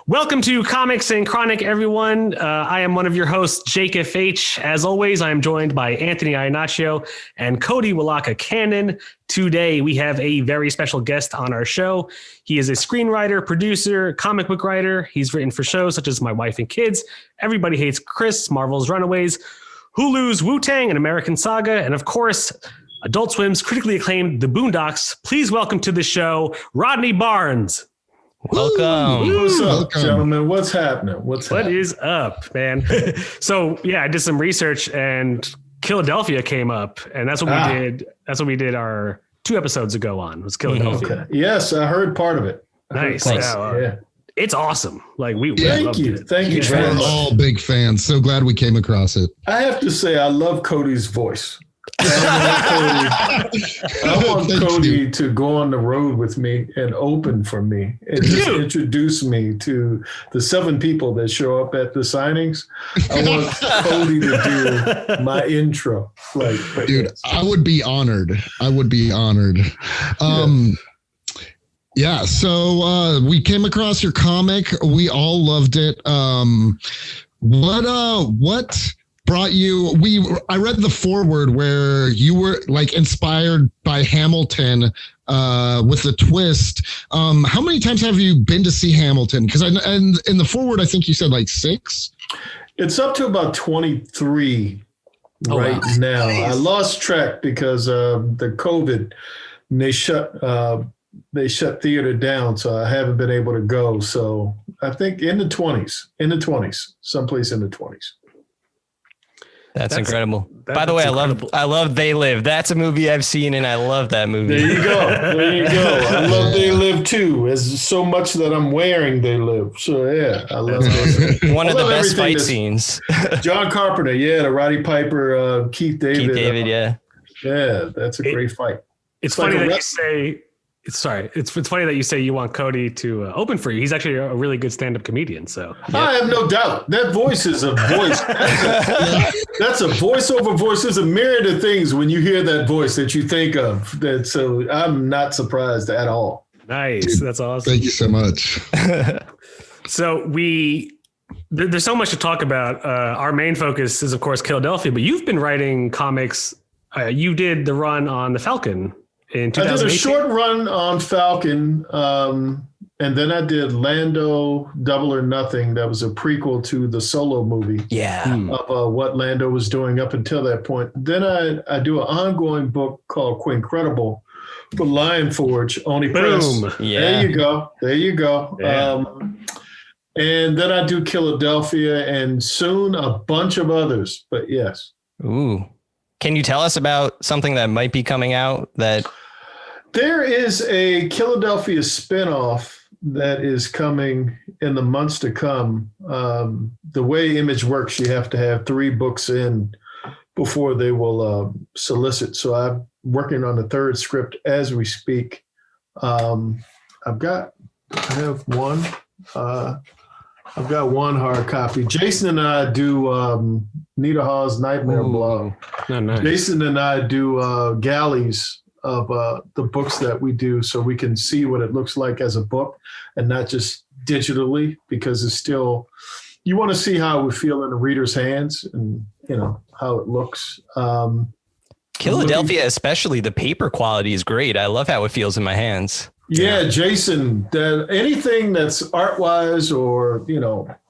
Welcome to Comics and Chronic, everyone. I am one of your hosts, Jake FH. As always, I am joined by Anthony Iannaccio and Cody Willaka Cannon. Today, we have a very special guest on our show. He is a screenwriter, producer, comic book writer. He's written for shows such as My Wife and Kids, Everybody Hates Chris, Marvel's Runaways, Hulu's Wu-Tang, and American Saga, and of course, Adult Swim's critically acclaimed The Boondocks. Please welcome to the show, Rodney Barnes. Welcome. What's up, gentlemen? What's happening? What is up, man? So yeah, I did some research and Killadelphia came up, and that's what we did. That's what we did our 2 episodes ago on was Killadelphia. Okay. Yes, I heard part of it. Nice. Yeah. It's awesome. Like we Thank you. It. Thank you. We're all big fans. So glad we came across it. I have to say, I love Cody's voice. I want Cody to go on the road with me and open for me and just introduce me to the 7 people that show up at the signings. I want Cody to do my intro. Dude, I would be honored. Yeah, so we came across your comic. We all loved it. What brought you? I read the foreword where you were like inspired by Hamilton with the twist. How many times have you been to see Hamilton? Because and in the foreword, I think you said like 6. It's up to about 23 now. Nice. I lost track because of the COVID. And they shut theater down, so I haven't been able to go. So I think in the 20s, someplace in the 20s. That's incredible. By the way, I love They Live. That's a movie I've seen, and I love that movie. There you go. I love They Live too. It's so much that I'm wearing They Live. So yeah, I love it. One of the best fight scenes. John Carpenter, the Roddy Piper, Keith David. Yeah, that's a great fight. It's funny that you say. It's funny that you say you want Cody to open for you. He's actually a really good stand-up comedian. So I have no doubt that voice is a voice. That's a voiceover voice. There's a myriad of things when you hear that voice that you think of. So I'm not surprised at all. Nice, that's awesome. Thank you so much. So there's so much to talk about. Our main focus is of course Killadelphia, but you've been writing comics. You did the run on the Falcon. I did a short run on Falcon, and then I did Lando Double or Nothing. That was a prequel to the Solo movie. Of what Lando was doing up until that point. Then I do an ongoing book called Quincredible for Lion Forge, Oni Press. Yeah. There you go. Yeah. And then I do Killadelphia and soon a bunch of others, but yes. Ooh. Can you tell us about something that might be coming out that... There is a Killadelphia spinoff that is coming in the months to come. The way Image works, you have to have 3 books in before they will solicit. So I'm working on the 3rd script as we speak. I have one. I've got one hard copy. Jason and I do Nita Hall's Nightmare Blog. Oh, nice. Jason and I do Galleys of the books that we do so we can see what it looks like as a book and not just digitally, because it's still, you want to see how it would feel in the reader's hands and, how it looks. Killadelphia, especially the paper quality is great. I love how it feels in my hands. Yeah, Jason, anything that's art-wise or,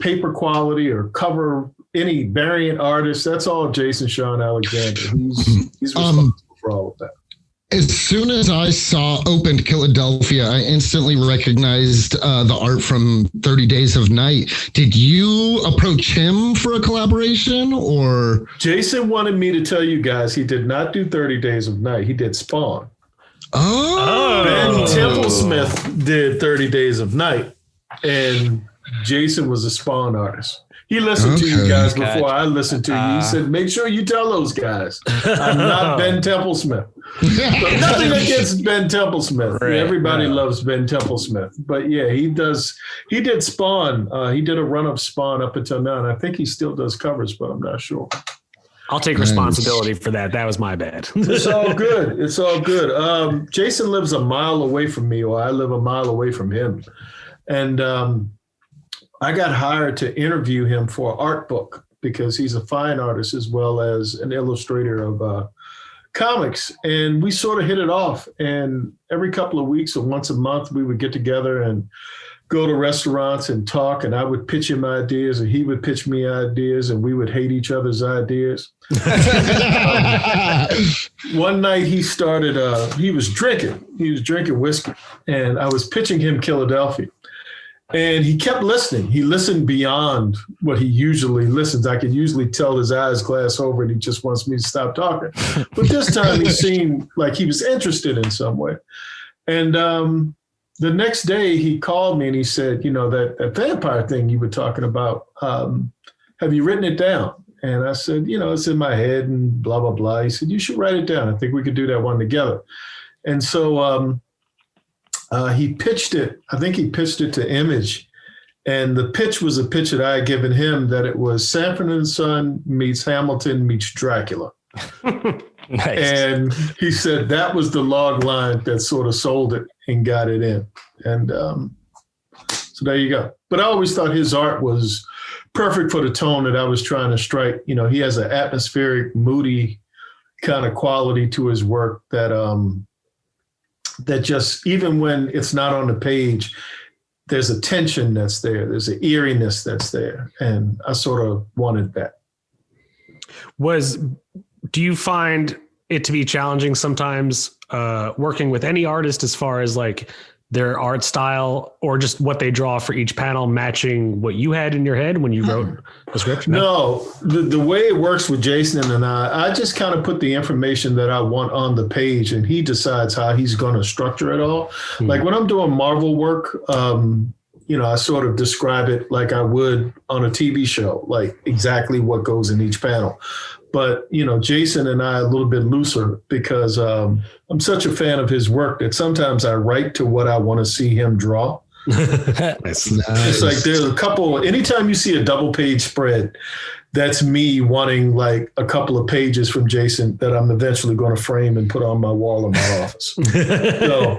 paper quality or cover, any variant artist, that's all Jason Sean Alexander. He's responsible for all of that. As soon as I opened Killadelphia, I instantly recognized the art from 30 Days of Night. Did you approach him for a collaboration, or? Jason wanted me to tell you guys he did not do 30 Days of Night. He did Spawn. Oh. Ben Templesmith did 30 Days of Night, and Jason was a Spawn artist. He listened to you guys before I listened to you. He said, make sure you tell those guys I'm not Ben Templesmith. But nothing against Ben Templesmith. Right, everybody loves Ben Templesmith. But yeah, he did Spawn. He did a run of Spawn up until now, and I think he still does covers, but I'm not sure. I'll take responsibility for that. That was my bad. It's all good. It's all good. Jason lives a mile away from me, or I live a mile away from him. And I got hired to interview him for an art book because he's a fine artist as well as an illustrator of comics. And we sort of hit it off. And every couple of weeks or once a month, we would get together and go to restaurants and talk. And I would pitch him ideas and he would pitch me ideas and we would hate each other's ideas. One night he started, he was drinking whiskey and I was pitching him Killadelphia. And he kept listening. He listened beyond what he usually listens. I could usually tell his eyes glass over and he just wants me to stop talking. But this time he seemed like he was interested in some way. And the next day he called me and he said, that vampire thing you were talking about, have you written it down? And I said, it's in my head and blah, blah, blah. He said, you should write it down. I think we could do that one together. And so he pitched it. I think he pitched it to Image. And the pitch was a pitch that I had given him that it was Sanford and Son meets Hamilton meets Dracula. Nice. And he said that was the log line that sort of sold it and got it in. And so there you go. But I always thought his art was perfect for the tone that I was trying to strike. He has an atmospheric, moody kind of quality to his work that that just, even when it's not on the page, there's a tension that's there. There's an eeriness that's there. And I sort of wanted that. Do you find it to be challenging sometimes working with any artist as far as like their art style or just what they draw for each panel matching what you had in your head when you wrote the script? No, the way it works with Jason and I just kind of put the information that I want on the page and he decides how he's going to structure it all. Mm-hmm. Like when I'm doing Marvel work, I sort of describe it like I would on a TV show, like exactly what goes in each panel. But, Jason and I are a little bit looser because I'm such a fan of his work that sometimes I write to what I want to see him draw. Nice. It's like there's a couple, anytime you see a double page spread, that's me wanting like a couple of pages from Jason that I'm eventually going to frame and put on my wall in my office. So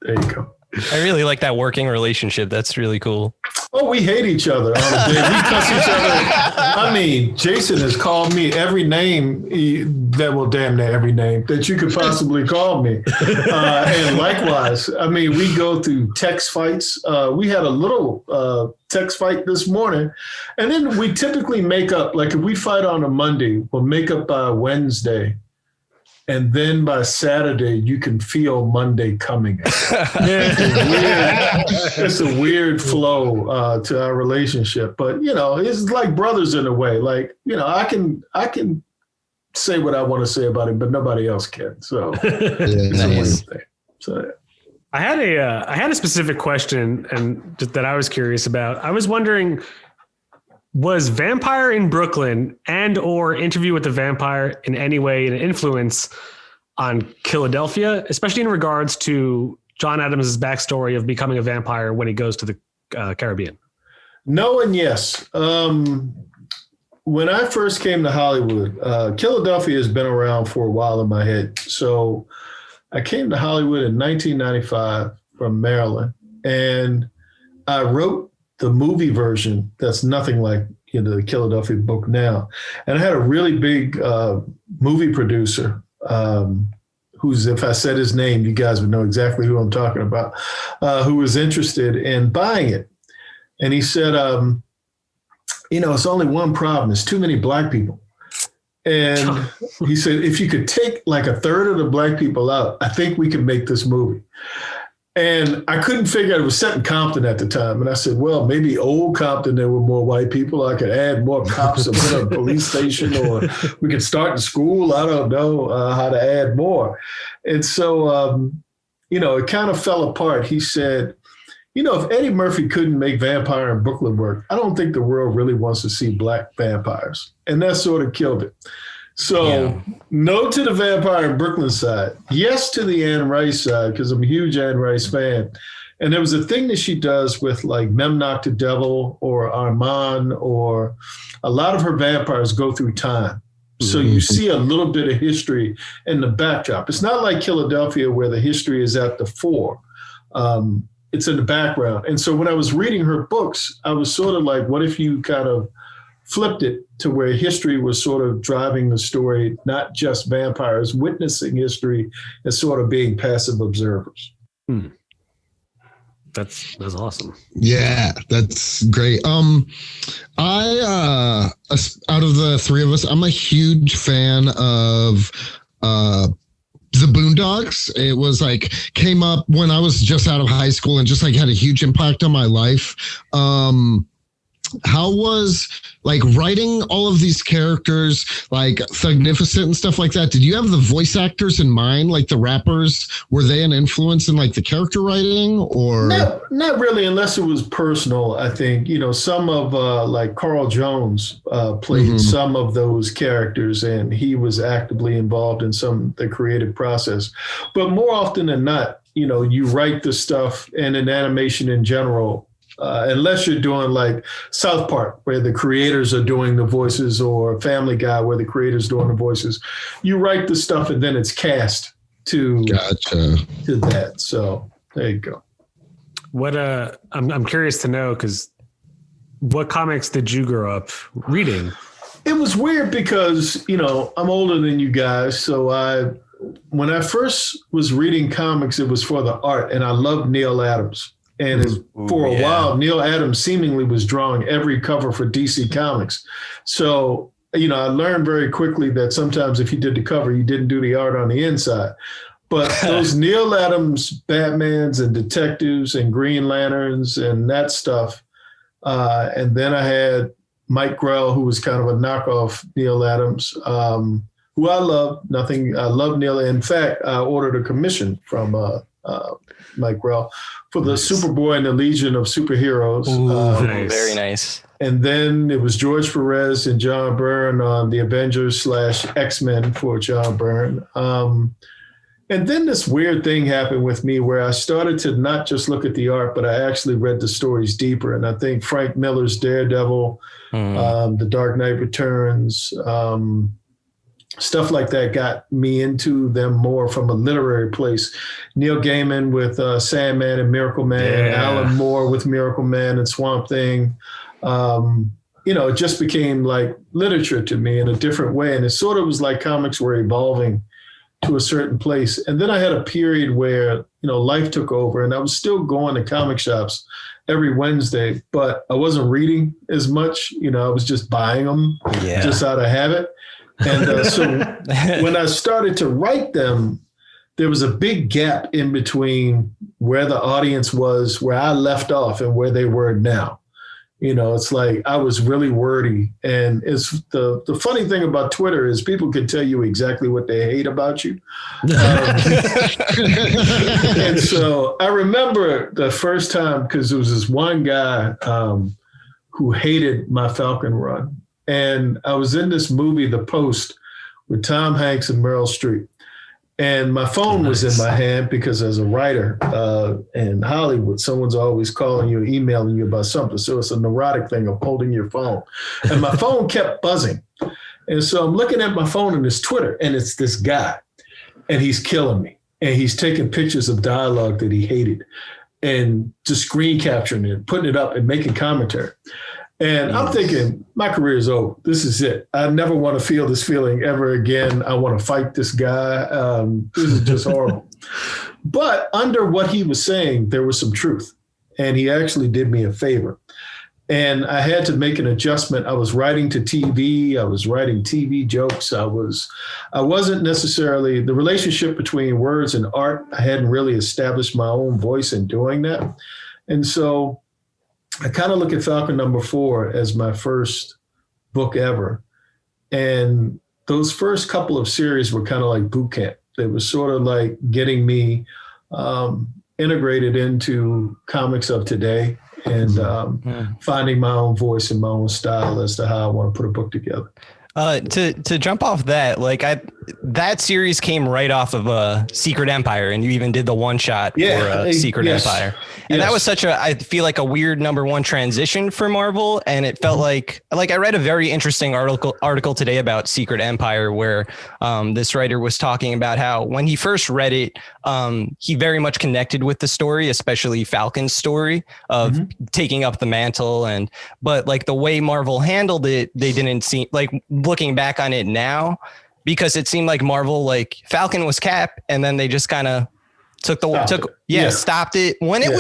there you go. I really like that working relationship. That's really cool. Oh, we hate each other on a day. We cuss each other. I mean, Jason has called me every name damn near every name that you could possibly call me. And likewise, I mean, we go through text fights. We had a little text fight this morning. And then we typically make up, like if we fight on a Monday, we'll make up by Wednesday. And then by Saturday, you can feel Monday coming. It's a weird flow to our relationship. But, it's like brothers in a way. Like, I can say what I want to say about him, but nobody else can. So it's a weird thing. So I had a specific question and that I was curious about. I was wondering, was Vampire in Brooklyn and or Interview with the Vampire in any way an influence on Killadelphia, especially in regards to John Adams' backstory of becoming a vampire when he goes to the Caribbean? No and yes. When I first came to Hollywood, Killadelphia has been around for a while in my head. So I came to Hollywood in 1995 from Maryland, and I wrote the movie version that's nothing like the Killadelphia book now. And I had a really big movie producer who's, if I said his name, you guys would know exactly who I'm talking about, who was interested in buying it. And he said, it's only one problem. It's too many Black people. And he said, if you could take like a third of the Black people out, I think we could make this movie. And I couldn't figure out, it was set in Compton at the time. And I said, well, maybe old Compton, there were more white people. I could add more cops and put a police station, or we could start the school. I don't know how to add more. And so, it kind of fell apart. He said, if Eddie Murphy couldn't make Vampire in Brooklyn work, I don't think the world really wants to see Black vampires. And that sort of killed it. So no to the Vampire in Brooklyn side. Yes to the Anne Rice side, because I'm a huge Anne Rice fan. And there was a thing that she does with like Memnoch the Devil or Armand, or a lot of her vampires go through time. So you see a little bit of history in the backdrop. It's not like Killadelphia where the history is at the fore. it's in the background. And so when I was reading her books, I was sort of like, what if you kind of flipped it to where history was sort of driving the story, not just vampires witnessing history as sort of being passive observers. That's awesome. Yeah, that's great. I out of the three of us, I'm a huge fan of The Boondocks. It was like came up when I was just out of high school and just like had a huge impact on my life. How was like writing all of these characters, like Thugnificent and stuff like that? Did you have the voice actors in mind, like the rappers? Were they an influence in like the character writing, or not really, unless it was personal? I think some of like Carl Jones played some of those characters, and he was actively involved in the creative process. But more often than not, you write the stuff, and in animation in general. Unless you're doing like South Park, where the creators are doing the voices, or Family Guy, where the creators doing the voices, you write the stuff and then it's cast to that. So there you go. What I'm curious to know, because what comics did you grow up reading? It was weird because I'm older than you guys, so when I first was reading comics, it was for the art, and I loved Neil Adams. And for a while, Neil Adams seemingly was drawing every cover for DC Comics. So, I learned very quickly that sometimes if you did the cover, you didn't do the art on the inside. But those Neil Adams Batmans and Detectives and Green Lanterns and that stuff. And then I had Mike Grell, who was kind of a knockoff Neil Adams, who I love. I love Neil. In fact, I ordered a commission from Mike Grell for the Superboy and the Legion of Superheroes. Nice. Very nice. And then it was George Perez and John Byrne on the Avengers / X-Men for John Byrne. And then this weird thing happened with me where I started to not just look at the art, but I actually read the stories deeper. And I think Frank Miller's Daredevil, The Dark Knight Returns, stuff like that got me into them more from a literary place. Neil Gaiman with Sandman and Miracle Man, Alan Moore with Miracle Man and Swamp Thing. It just became like literature to me in a different way. And it sort of was like comics were evolving to a certain place. And then I had a period where, life took over, and I was still going to comic shops every Wednesday, but I wasn't reading as much. I was just buying them just out of habit. And so when I started to write them, there was a big gap in between where the audience was, where I left off, and where they were now. It's like I was really wordy. And it's the funny thing about Twitter is people can tell you exactly what they hate about you. And so I remember the first time, because there was this one guy who hated my Falcon run. And I was in this movie, The Post, with Tom Hanks and Meryl Streep. And my phone was in my hand because as a writer in Hollywood, someone's always calling you, emailing you about something. So it's a neurotic thing of holding your phone. And my phone kept buzzing. And so I'm looking at my phone and it's Twitter, and it's this guy, and he's killing me. And he's taking pictures of dialogue that he hated and just screen capturing it, putting it up and making commentary. And I'm thinking, my career is over. This is it. I never want to feel this feeling ever again. I want to fight this guy. This is just horrible. But under what he was saying, there was some truth. And he actually did me a favor. And I had to make an adjustment. I was writing to TV. I was writing TV jokes. I wasn't necessarily, the relationship between words and art, I hadn't really established my own voice in doing that. And so I kind of look at Falcon #4 as my first book ever. And those first couple of series were kind of like boot camp. They were sort of like getting me integrated into comics of today and finding my own voice and my own style as to how I want to put a book together. To jump off that, like that series came right off of Secret Empire, and you even did the one shot for Secret Empire. And that was I feel like a weird #1 transition for Marvel. And it felt like I read a very interesting article today about Secret Empire, where this writer was talking about how when he first read it, he very much connected with the story, especially Falcon's story of taking up the mantle. But like the way Marvel handled it, they didn't seem like, looking back on it now, because it seemed like Marvel, like Falcon was Cap, and then they just kind of stopped it when it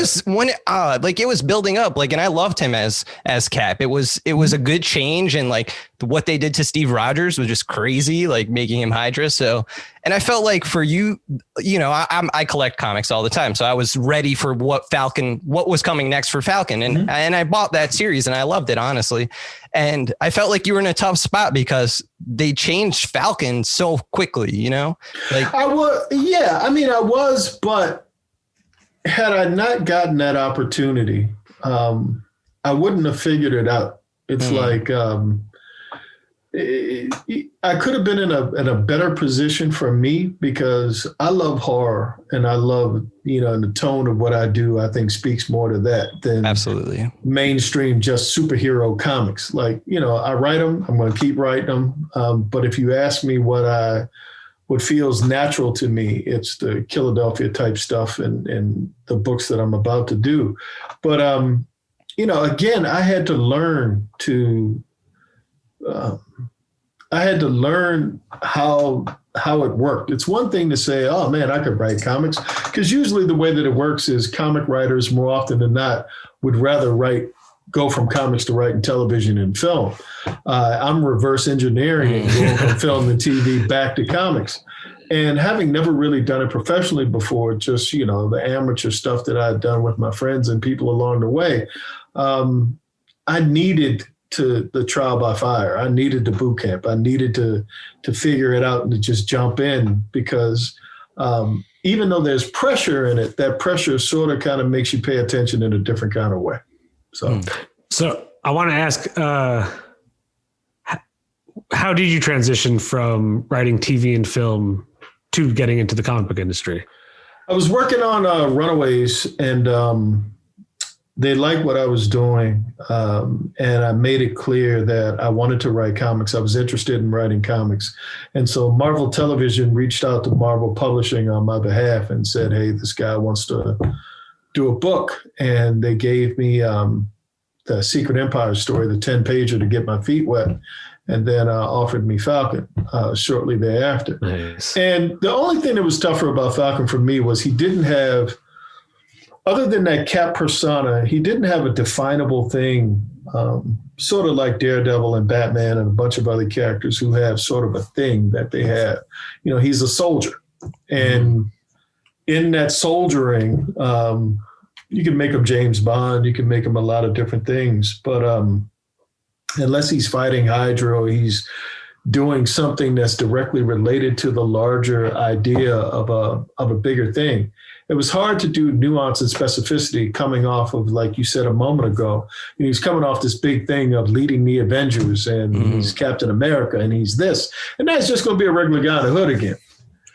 was building up, like, and I loved him as Cap. It was a good change, and like what they did to Steve Rogers was just crazy, like making him Hydra. So, and I felt like for you know, I collect comics all the time, so I was ready for what was coming next for Falcon, and I bought that series and I loved it, honestly. And I felt like you were in a tough spot because they changed Falcon so quickly, you know? Like I was, but had I not gotten that opportunity, I wouldn't have figured it out. It's like I could have been in a better position for me, because I love horror, and I love, and the tone of what I do, I think speaks more to that than absolutely mainstream, just superhero comics. Like, I write them, I'm going to keep writing them. But if you ask me what feels natural to me, it's the Killadelphia type stuff and the books that I'm about to do. But, again, I had to learn how it worked. It's one thing to say, oh man, I could write comics, because usually the way that it works is comic writers more often than not would rather go from comics to writing television and film. I'm reverse engineering and going from film and TV back to comics. And having never really done it professionally before, just, the amateur stuff that I'd done with my friends and people along the way, I needed the trial by fire. I needed the boot camp. I needed to figure it out and to just jump in, because even though there's pressure in it, that pressure sort of kind of makes you pay attention in a different kind of way. So I want to ask, how did you transition from writing TV and film to getting into the comic book industry? I was working on Runaways, and they liked what I was doing, and I made it clear that I wanted to write comics. I was interested in writing comics. And so Marvel Television reached out to Marvel Publishing on my behalf and said, hey, this guy wants to do a book. And they gave me the Secret Empire story, the 10-pager, to get my feet wet, and then offered me Falcon shortly thereafter. Nice. And the only thing that was tougher about Falcon for me was he didn't have, other than that Cap persona, he didn't have a definable thing, sort of like Daredevil and Batman and a bunch of other characters who have sort of a thing that they have. He's a soldier. And in that soldiering, you can make him James Bond, you can make him a lot of different things. But unless he's fighting Hydra or he's doing something that's directly related to the larger idea of a bigger thing, it was hard to do nuance and specificity coming off of, like you said a moment ago, he's coming off this big thing of leading the Avengers, and he's Captain America, and he's this, and that's just going to be a regular guy in the hood again.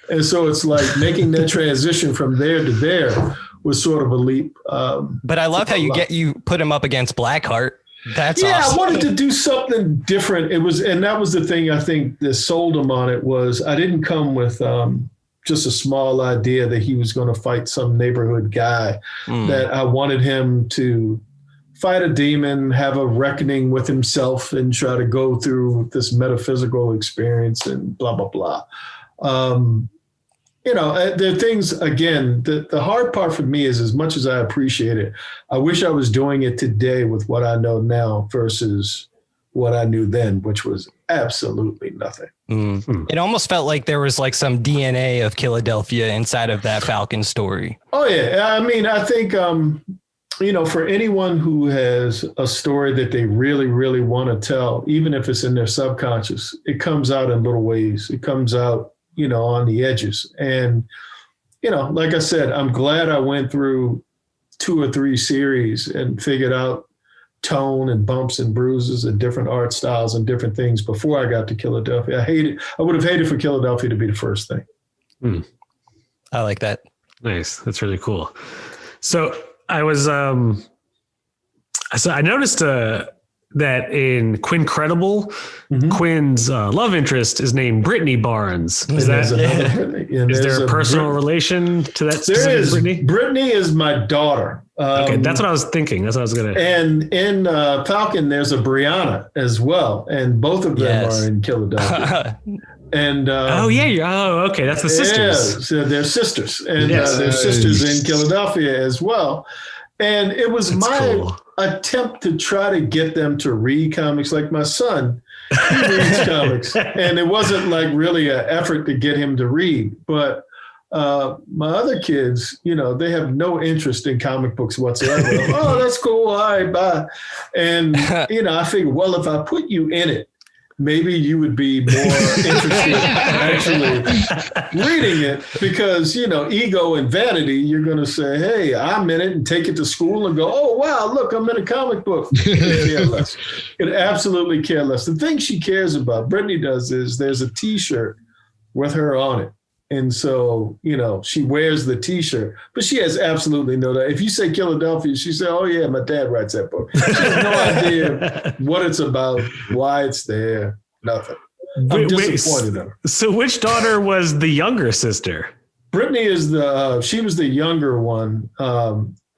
And so it's like making that transition from there to there was sort of a leap. But I love how you put him up against Blackheart. That's awesome. I wanted to do something different. And that was the thing I think that sold him on it, was I didn't come with just a small idea that he was going to fight some neighborhood guy, that I wanted him to fight a demon, have a reckoning with himself, and try to go through this metaphysical experience and blah, blah, blah. There are things, again, the hard part for me is, as much as I appreciate it, I wish I was doing it today with what I know now versus what I knew then, which was absolutely nothing. It almost felt like there was like some DNA of Killadelphia inside of that Falcon story. Oh, yeah. I mean, I think, for anyone who has a story that they really, really want to tell, even if it's in their subconscious, it comes out in little ways. It comes out, on the edges. And, like I said, I'm glad I went through 2 or 3 series and figured out tone and bumps and bruises and different art styles and different things before I got to Killadelphia. I would have hated for Killadelphia to be the first thing. I like that. Nice. That's really cool. So I was, so I noticed that in Quincredible, Quinn's love interest is named Brittany Barnes. Is there a personal relation to that? There is. Brittany is my daughter. Okay, that's what I was thinking. That's what I was gonna. And in Falcon, there's a Brianna as well, and both of them are in Killadelphia. And okay, that's the sisters. Yeah, so they're sisters, and they're sisters in Killadelphia as well. And it was attempt to try to get them to read comics. Like my son, he reads comics, and it wasn't like really an effort to get him to read. But my other kids, they have no interest in comic books whatsoever. Oh, that's cool. All right, bye. And, I figured, well, if I put you in it, maybe you would be more interested in actually reading it because, ego and vanity, you're going to say, hey, I'm in it, and take it to school and go, oh, wow, look, I'm in a comic book. It absolutely care less. The thing she cares about, Brittany does, is there's a T-shirt with her on it. And so, she wears the T-shirt, but she has absolutely no idea. If you say Killadelphia, she said, oh, yeah, my dad writes that book. She has no idea what it's about, why it's there, nothing. I'm disappointed in her. So which daughter was the younger sister? Brittany is she was the younger one.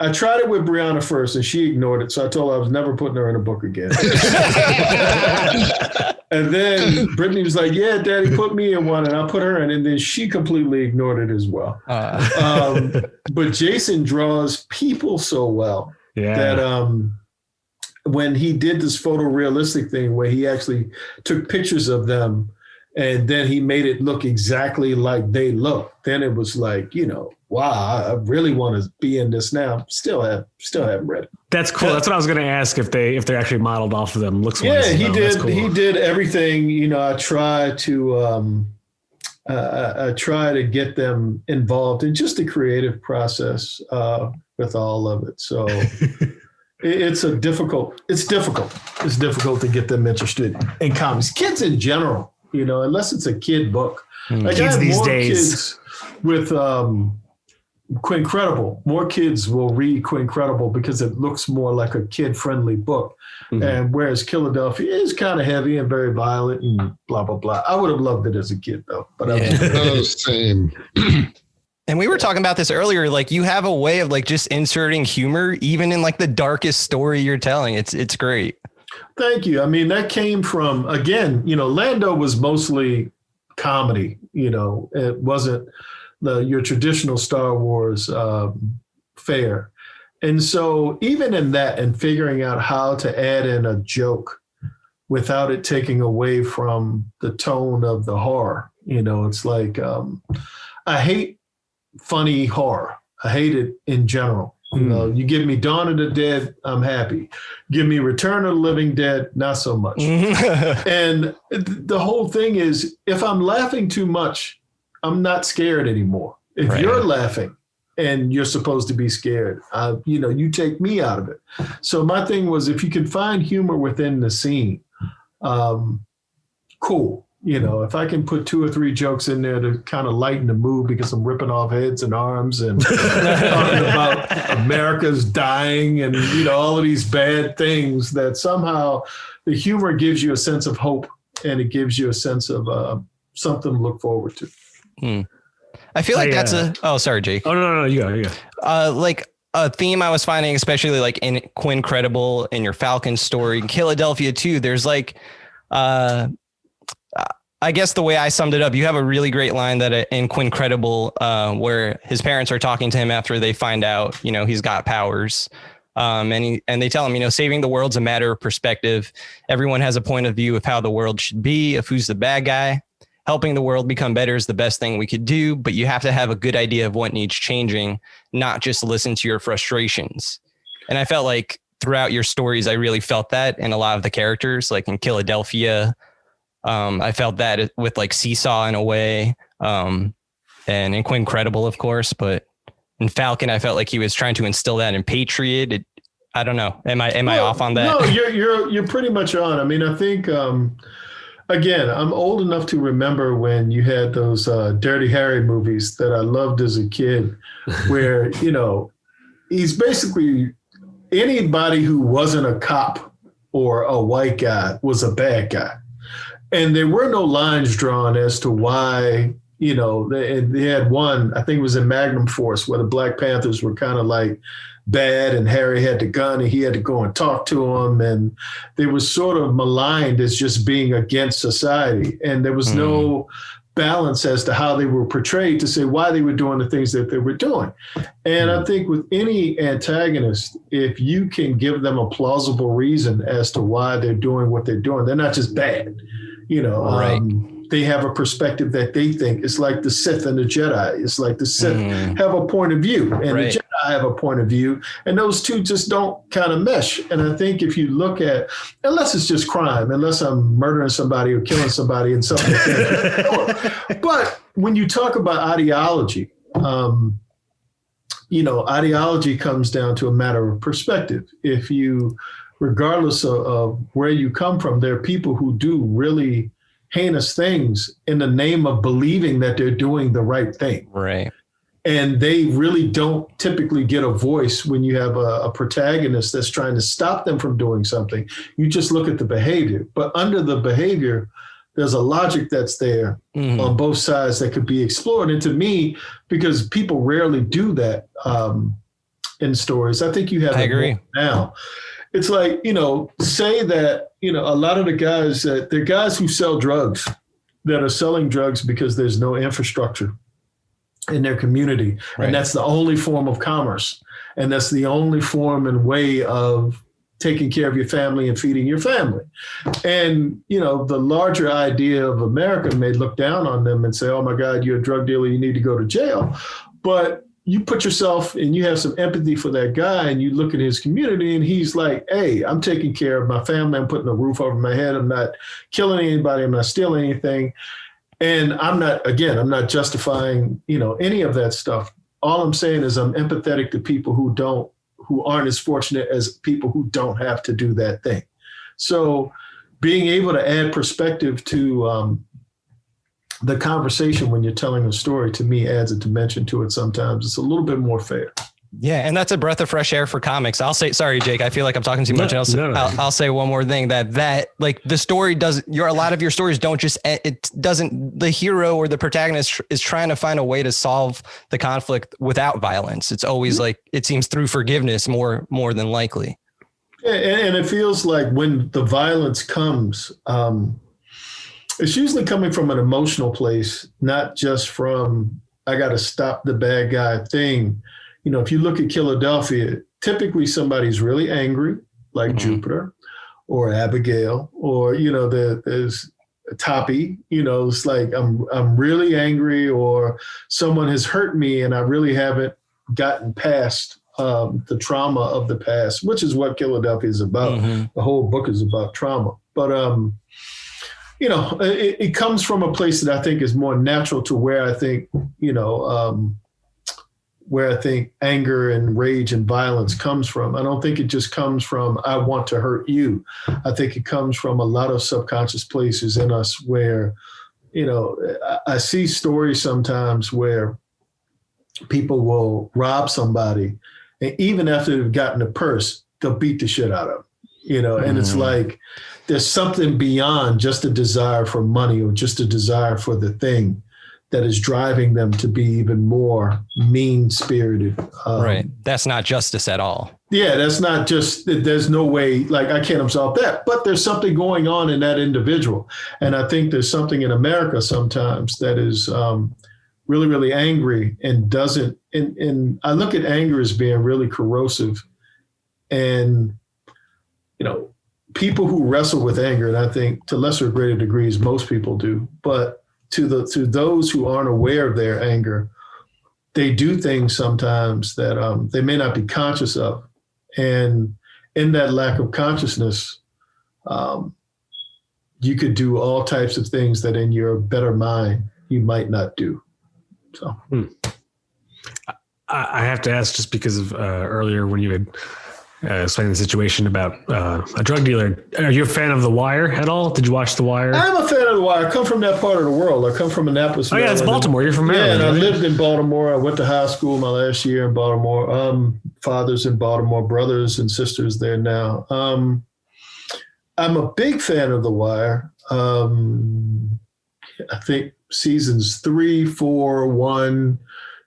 I tried it with Brianna first, and she ignored it. So I told her I was never putting her in a book again. And then Brittany was like, yeah, Daddy, put me in one. And I put her in, and then she completely ignored it as well. But Jason draws people so well that when he did this photorealistic thing where he actually took pictures of them and then he made it look exactly like they look, then it was like, wow, I really want to be in this now. Still haven't read it. That's cool. That's what I was going to ask, if they're actually modeled off of them. Looks yeah, he did. Cool. He did everything. I try to get them involved in just the creative process with all of it. So it's difficult. It's difficult to get them interested in comics. Kids in general, unless it's a kid book. Like kids I have these more days kids with Quincredible. More kids will read Quincredible because it looks more like a kid-friendly book. And whereas Killadelphia is kind of heavy and very violent and blah, blah, blah. I would have loved it as a kid, though. But same. And we were talking about this earlier. Like, you have a way of just inserting humor, even in the darkest story you're telling. It's great. Thank you. I mean, that came from, again, Lando was mostly comedy. It wasn't your traditional Star Wars fare. And so even in that, and figuring out how to add in a joke without it taking away from the tone of the horror, it's like, I hate funny horror. I hate it in general. You give me Dawn of the Dead, I'm happy. Give me Return of the Living Dead, not so much. And the whole thing is, if I'm laughing too much, I'm not scared anymore. If you're laughing and you're supposed to be scared, you take me out of it. So my thing was, if you can find humor within the scene, cool. If I can put 2 or 3 jokes in there to kind of lighten the mood because I'm ripping off heads and arms and talking about America's dying and, all of these bad things, that somehow the humor gives you a sense of hope and it gives you a sense of something to look forward to. I feel like sorry, Jake. Oh, no, you go. Like a theme I was finding, especially in Quincredible, in your Falcon story, Killadelphia too, there's I guess the way I summed it up, you have a really great line that in Quincredible, where his parents are talking to him after they find out, he's got powers. And they tell him, saving the world's a matter of perspective. Everyone has a point of view of how the world should be, of who's the bad guy. Helping the world become better is the best thing we could do, but you have to have a good idea of what needs changing, not just listen to your frustrations. And I felt like throughout your stories, I really felt that in a lot of the characters, like in Killadelphia. I felt that with Seesaw in a way, and in Quincredible, of course, but in Falcon, I felt like he was trying to instill that in Patriot. I don't know. Am I off on that? No, you're pretty much on. I mean, I think again, I'm old enough to remember when you had those Dirty Harry movies that I loved as a kid, where he's basically anybody who wasn't a cop or a white guy was a bad guy, and there were no lines drawn as to why. They had one, I think it was in Magnum Force, where the Black Panthers were kind of like bad and Harry had the gun and he had to go and talk to them. And they were sort of maligned as just being against society. And there was no balance as to how they were portrayed to say why they were doing the things that they were doing. And I think with any antagonist, if you can give them a plausible reason as to why they're doing what they're doing, they're not just bad, Right. They have a perspective that they think. It's like the Sith and the Jedi. It's like the Sith have a point of view and the Jedi have a point of view. And those two just don't kind of mesh. And I think if you look at, unless it's just crime, unless I'm murdering somebody or killing somebody and something. But when you talk about ideology, ideology comes down to a matter of perspective. If you, regardless of where you come from, there are people who do really heinous things in the name of believing that they're doing the right thing. Right. And they really don't typically get a voice when you have a protagonist that's trying to stop them from doing something. You just look at the behavior. But under the behavior, there's a logic that's there on both sides that could be explored. And to me, because people rarely do that in stories, I think you have I agree. Now. It's like, say that, a lot of the guys they're guys who sell drugs that are selling drugs because there's no infrastructure in their community. Right. And that's the only form of commerce. And that's the only form and way of taking care of your family and feeding your family. And, the larger idea of America may look down on them and say, oh my God, you're a drug dealer, you need to go to jail. But you put yourself and you have some empathy for that guy and you look at his community and he's like, hey, I'm taking care of my family. I'm putting a roof over my head. I'm not killing anybody. I'm not stealing anything. And I'm not justifying, any of that stuff. All I'm saying is I'm empathetic to people who aren't as fortunate as people who don't have to do that thing. So being able to add perspective to, the conversation when you're telling a story, to me, adds a dimension to it. Sometimes it's a little bit more fair. Yeah. And that's a breath of fresh air for comics. I'll say, sorry, Jake, I feel like I'm talking too much. I'll say one more thing that like the story a lot of your stories don't just, the hero or the protagonist is trying to find a way to solve the conflict without violence. It's always like, it seems through forgiveness more than likely. And it feels like when the violence comes, it's usually coming from an emotional place, not just from, I got to stop the bad guy thing. If you look at Killadelphia, typically somebody's really angry, like Jupiter or Abigail, or, there's Topi, it's like, I'm really angry, or someone has hurt me and I really haven't gotten past the trauma of the past, which is what Killadelphia is about. The whole book is about trauma. But, it comes from a place that I think is more natural to where I think, where I think anger and rage and violence comes from. I don't think it just comes from, I want to hurt you. I think it comes from a lot of subconscious places in us where, I see stories sometimes where people will rob somebody, and even after they've gotten a purse, they'll beat the shit out of them, and it's like, there's something beyond just a desire for money or just a desire for the thing that is driving them to be even more mean-spirited. Right. That's not justice at all. Yeah, that's not just, there's no way, like, I can't absolve that, but there's something going on in that individual. And I think there's something in America sometimes that is really, really angry and doesn't, and I look at anger as being really corrosive. And, people who wrestle with anger, and I think to lesser or greater degrees, most people do, but to those who aren't aware of their anger, they do things sometimes that they may not be conscious of. And in that lack of consciousness, you could do all types of things that in your better mind, you might not do. So I have to ask, just because of earlier when you had explaining the situation about a drug dealer. Are you a fan of The Wire at all? Did you watch The Wire? I'm a fan of The Wire. I come from that part of the world. I come from Annapolis, Maryland. Oh, yeah, it's Baltimore. You're from Maryland. Yeah, and I lived in Baltimore. I went to high school my last year in Baltimore. Fathers in Baltimore, brothers and sisters there now. I'm a big fan of The Wire. I think seasons 3, 4, 1,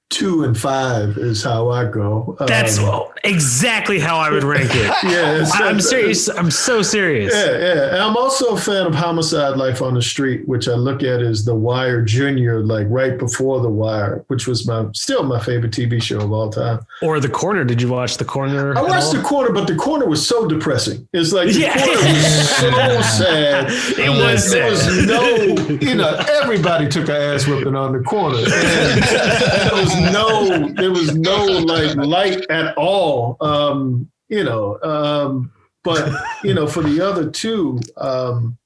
2, and 5 is how I go. That's exactly how I would rank it. Yeah, I'm serious. I'm so serious. Yeah. And I'm also a fan of Homicide: Life on the Street, which I look at as The Wire Junior, like right before The Wire, which was still my favorite TV show of all time. Or The Corner. Did you watch The Corner? I watched The Corner, but The Corner was so depressing. It's like The Corner was so sad. It was sad. There was no, everybody took an ass whipping on The Corner. And there was no like light at all. But for the other two, and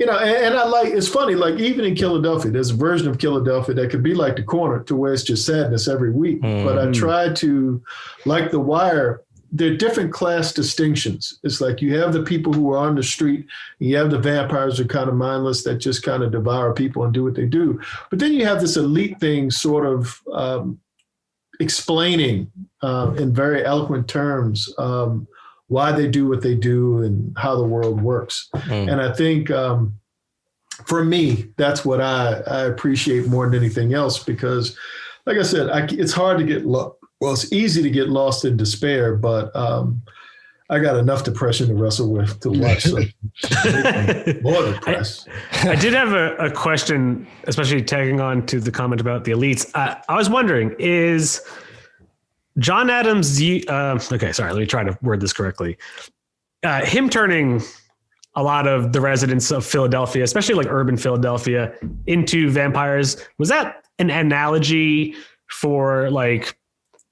I like, it's funny, like even in Killadelphia, there's a version of Killadelphia that could be like The Corner, to where it's just sadness every week. But I try to, like The Wire, there are different class distinctions. It's like you have the people who are on the street, and you have the vampires who are kind of mindless that just kind of devour people and do what they do. But then you have this elite thing sort of explaining in very eloquent terms why they do what they do and how the world works. And I think for me, that's what I appreciate more than anything else, because like I said, it's hard to get well, it's easy to get lost in despair, but I got enough depression to wrestle with to watch. So more depressed. I did have a question, especially tagging on to the comment about the elites. I was wondering, is John Adams, okay, sorry, let me try to word this correctly. Him turning a lot of the residents of Philadelphia, especially like urban Philadelphia, into vampires, was that an analogy for like,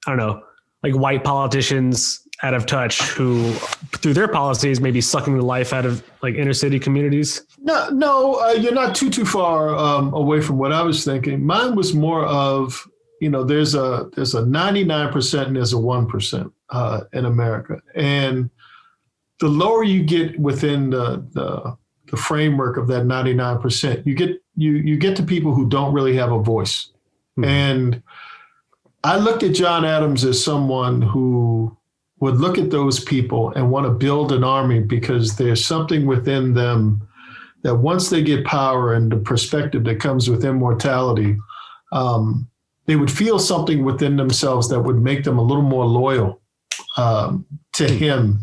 I don't know, like white politicians out of touch who, through their policies, maybe sucking the life out of like inner city communities? No, you're not too far away from what I was thinking. Mine was more of, there's a 99% and there's a 1% in America, and the lower you get within the framework of that 99%, you get to people who don't really have a voice. And I looked at John Adams as someone who would look at those people and want to build an army, because there's something within them that once they get power and the perspective that comes with immortality, they would feel something within themselves that would make them a little more loyal to him,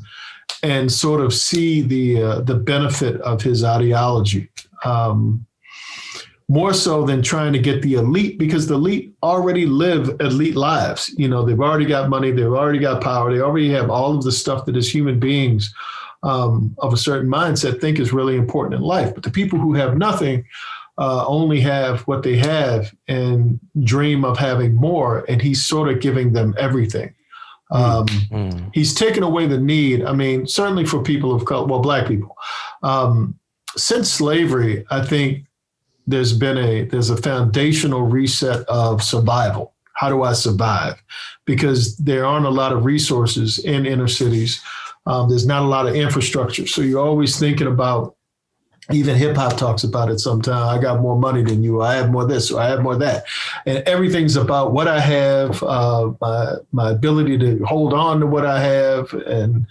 and sort of see the benefit of his ideology. More so than trying to get the elite, because the elite already live elite lives. They've already got money, they've already got power, they already have all of the stuff that as human beings of a certain mindset think is really important in life. But the people who have nothing only have what they have and dream of having more, and he's sort of giving them everything. He's taken away the need. I mean, certainly for people of color, well, Black people. Since slavery, I think there's a foundational reset of survival. How do I survive? Because there aren't a lot of resources in inner cities. There's not a lot of infrastructure. So you're always thinking about, even hip hop talks about it sometimes, I got more money than you, I have more this, or I have more that. And everything's about what I have, my ability to hold on to what I have, and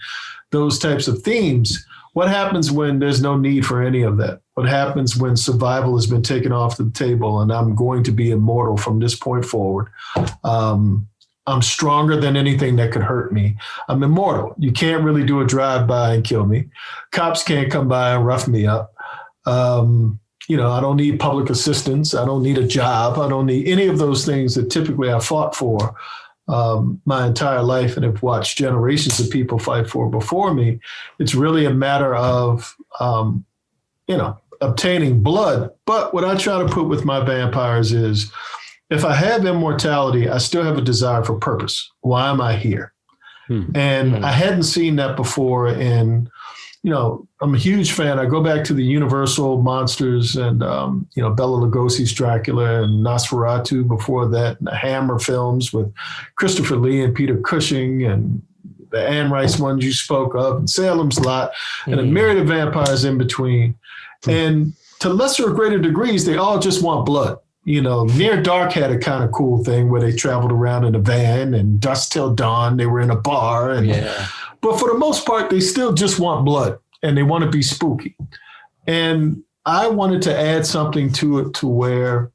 those types of themes. What happens when there's no need for any of that? What happens when survival has been taken off the table and I'm going to be immortal from this point forward? I'm stronger than anything that could hurt me. I'm immortal. You can't really do a drive-by and kill me. Cops can't come by and rough me up. I don't need public assistance. I don't need a job. I don't need any of those things that typically I fought for my entire life and have watched generations of people fight for before me. It's really a matter of, obtaining blood. But what I try to put with my vampires is, if I have immortality, I still have a desire for purpose. Why am I here? And I hadn't seen that before. And, I'm a huge fan. I go back to the Universal monsters and, Bela Lugosi's Dracula and Nosferatu before that, and the Hammer films with Christopher Lee and Peter Cushing and the Anne Rice ones you spoke of, and Salem's Lot, and a myriad of vampires in between. And to lesser or greater degrees, they all just want blood. You know, Near Dark had a kind of cool thing where they traveled around in a van, and Dusk Till Dawn, they were in a bar. But for the most part, they still just want blood, and they want to be spooky. And I wanted to add something to it to where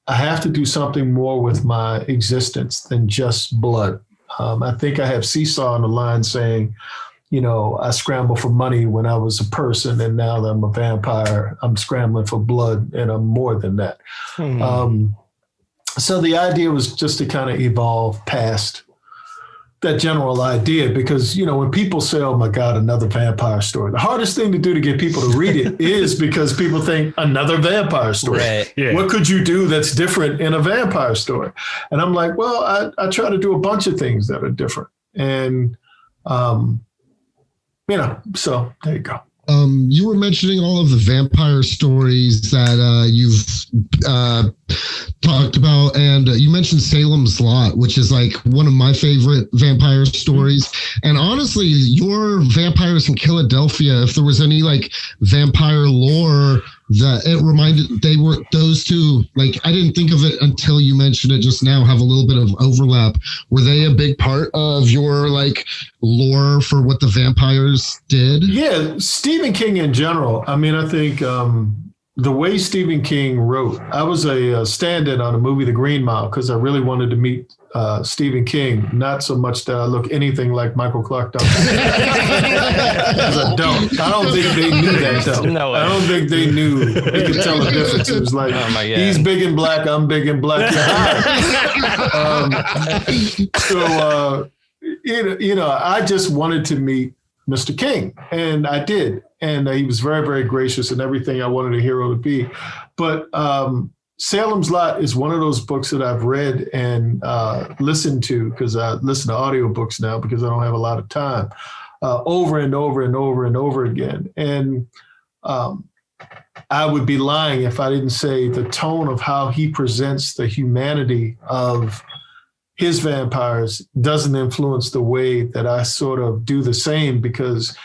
I have to do something more with my existence than just blood. I think I have Seesaw on the line saying, you know, I scrambled for money when I was a person, and now that I'm a vampire, I'm scrambling for blood, and I'm more than that. So the idea was just to kind of evolve past that general idea, because, you know, when people say, oh my God, another vampire story, the hardest thing to do to get people to read it is because people think another vampire story. Right. Yeah. What could you do that's different in a vampire story? And I'm like, well, I try to do a bunch of things that are different. And, you know, so there you go. You were mentioning all of the vampire stories that you've talked about, and you mentioned Salem's Lot, which is like one of my favorite vampire stories. And honestly, your Vampires in Killadelphia, if there was any like vampire lore that it reminded, they were those two, like I didn't think of it until you mentioned it just now, have a little bit of overlap. Were they a big part of your like lore for what the vampires did? Yeah, Stephen King in general. I mean, I think the way Stephen King wrote, I was a stand-in on the movie The Green Mile because I really wanted to meet Stephen King, not so much that I look anything like Michael Clark Duncan. Because I don't think they knew that though. No way. I don't think they knew. They could tell the difference. It was like, he's big and black, I'm big and black. You know, I just wanted to meet Mr. King, and I did. And he was very, very gracious and everything I wanted a hero to be. But Salem's Lot is one of those books that I've read and listened to, because I listen to audiobooks now because I don't have a lot of time, over and over and over and over again. And I would be lying if I didn't say the tone of how he presents the humanity of his vampires doesn't influence the way that I sort of do the same, because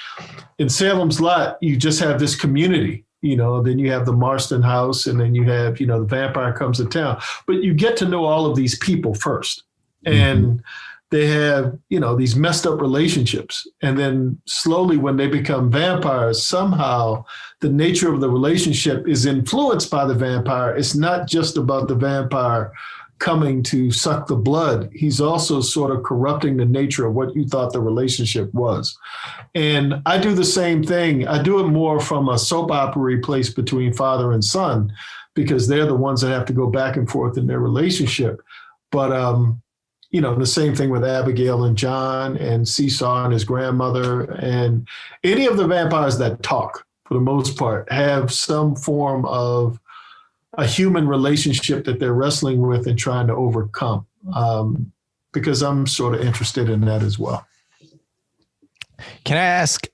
in Salem's Lot, you just have this community, you know, then you have the Marston house, and then you have, you know, the vampire comes to town, but you get to know all of these people first. And they have, you know, these messed up relationships. And then slowly when they become vampires, somehow the nature of the relationship is influenced by the vampire. It's not just about the vampire coming to suck the blood. He's also sort of corrupting the nature of what you thought the relationship was. And I do the same thing. I do it more from a soap opera place between father and son, because they're the ones that have to go back and forth in their relationship. But, you know, the same thing with Abigail and John and Seesaw and his grandmother, and any of the vampires that talk, for the most part, have some form of a human relationship that they're wrestling with and trying to overcome, because I'm sort of interested in that as well. Can I ask,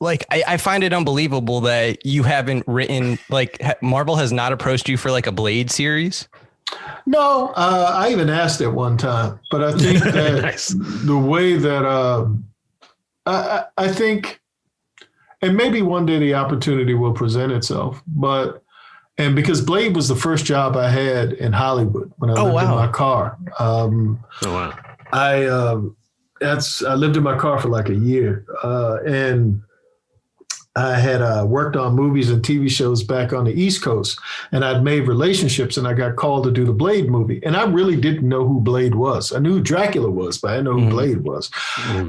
I find it unbelievable that you haven't written, like Marvel has not approached you for like a Blade series? No, I even asked it one time, but I think that nice. The way that I think, and maybe one day the opportunity will present itself, and because Blade was the first job I had in Hollywood when I lived in my car. I lived in my car for like a year, and I had worked on movies and TV shows back on the East Coast, and I'd made relationships, and I got called to do the Blade movie. And I really didn't know who Blade was. I knew who Dracula was, but I didn't know who Blade was.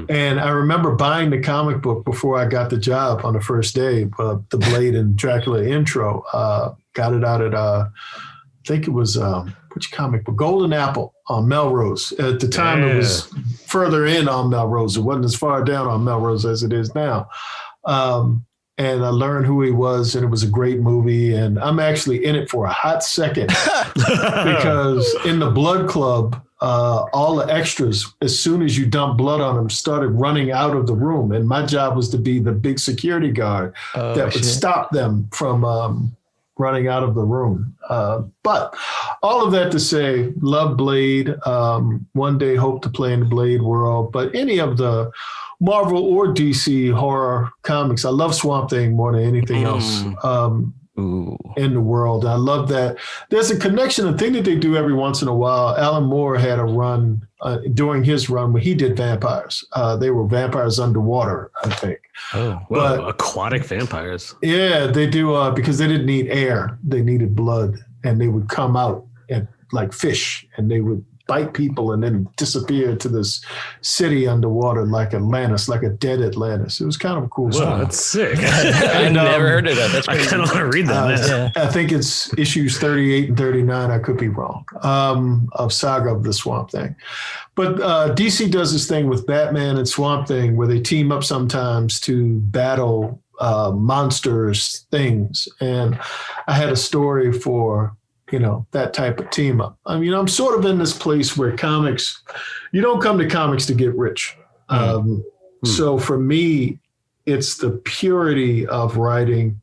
And I remember buying the comic book before I got the job on the first day, the Blade and Dracula intro. Got it out at, I think it was, which comic book? Golden Apple on Melrose. At the time, it was further in on Melrose. It wasn't as far down on Melrose as it is now. And I learned who he was, and it was a great movie. And I'm actually in it for a hot second because in the Blood Club, all the extras, as soon as you dump blood on them, started running out of the room. And my job was to be the big security guard that would stop them from running out of the room. But all of that to say, love Blade. One day hope to play in the Blade world. But any of the Marvel or DC horror comics, I love Swamp Thing more than anything else in the world. I love that. There's a connection, a thing that they do every once in a while. Alan Moore had a run during his run when he did vampires. They were vampires underwater, I think. Oh, well, but aquatic vampires. Yeah, they do because they didn't need air. They needed blood, and they would come out and like fish, and they would bite people and then disappear to this city underwater like Atlantis, like a dead Atlantis. It was kind of a cool song. That's sick. I never heard of that. That's I kind of want to read that. I think it's issues 38 and 39. I could be wrong. Of Saga of the Swamp Thing. But DC does this thing with Batman and Swamp Thing where they team up sometimes to battle monsters, things. And I had a story for that type of team up. I mean, I'm sort of in this place where comics, you don't come to comics to get rich. So for me, it's the purity of writing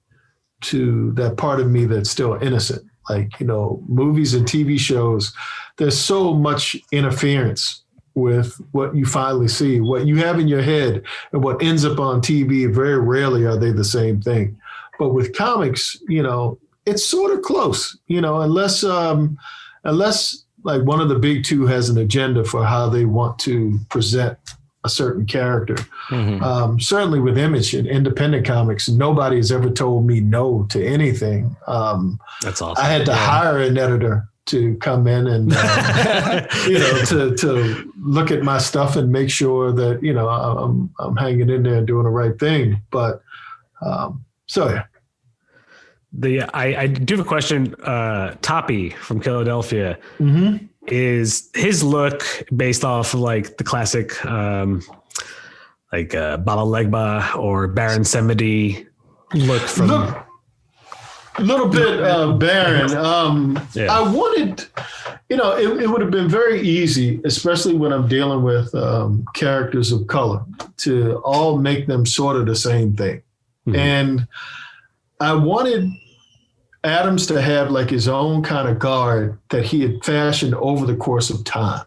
to that part of me that's still innocent. Like, movies and TV shows, there's so much interference with what you finally see, what you have in your head and what ends up on TV. Very rarely are they the same thing. But with comics, it's sort of close, unless like one of the big two has an agenda for how they want to present a certain character. Certainly with Image and independent comics, nobody has ever told me no to anything. That's awesome. I had to hire an editor to come in and, to look at my stuff and make sure that, I'm hanging in there and doing the right thing. But so, yeah. I do have a question. Topi from Killadelphia is his look based off of like the classic, Baba Legba or Baron Samedi look from a little bit Baron. I wanted, it would have been very easy, especially when I'm dealing with characters of color, to all make them sort of the same thing. And I wanted Adams to have like his own kind of guard that he had fashioned over the course of time.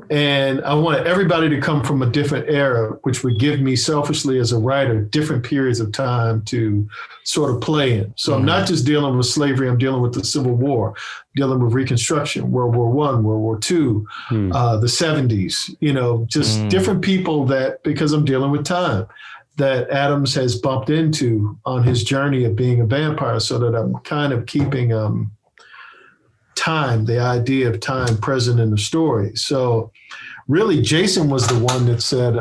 And I wanted everybody to come from a different era, which would give me selfishly as a writer, different periods of time to sort of play in. So I'm not just dealing with slavery, I'm dealing with the Civil War, dealing with Reconstruction, World War I, World War II, the 70s, just different people that, because I'm dealing with time, that Adams has bumped into on his journey of being a vampire, so that I'm kind of keeping time, the idea of time present in the story. So really Jason was the one that said,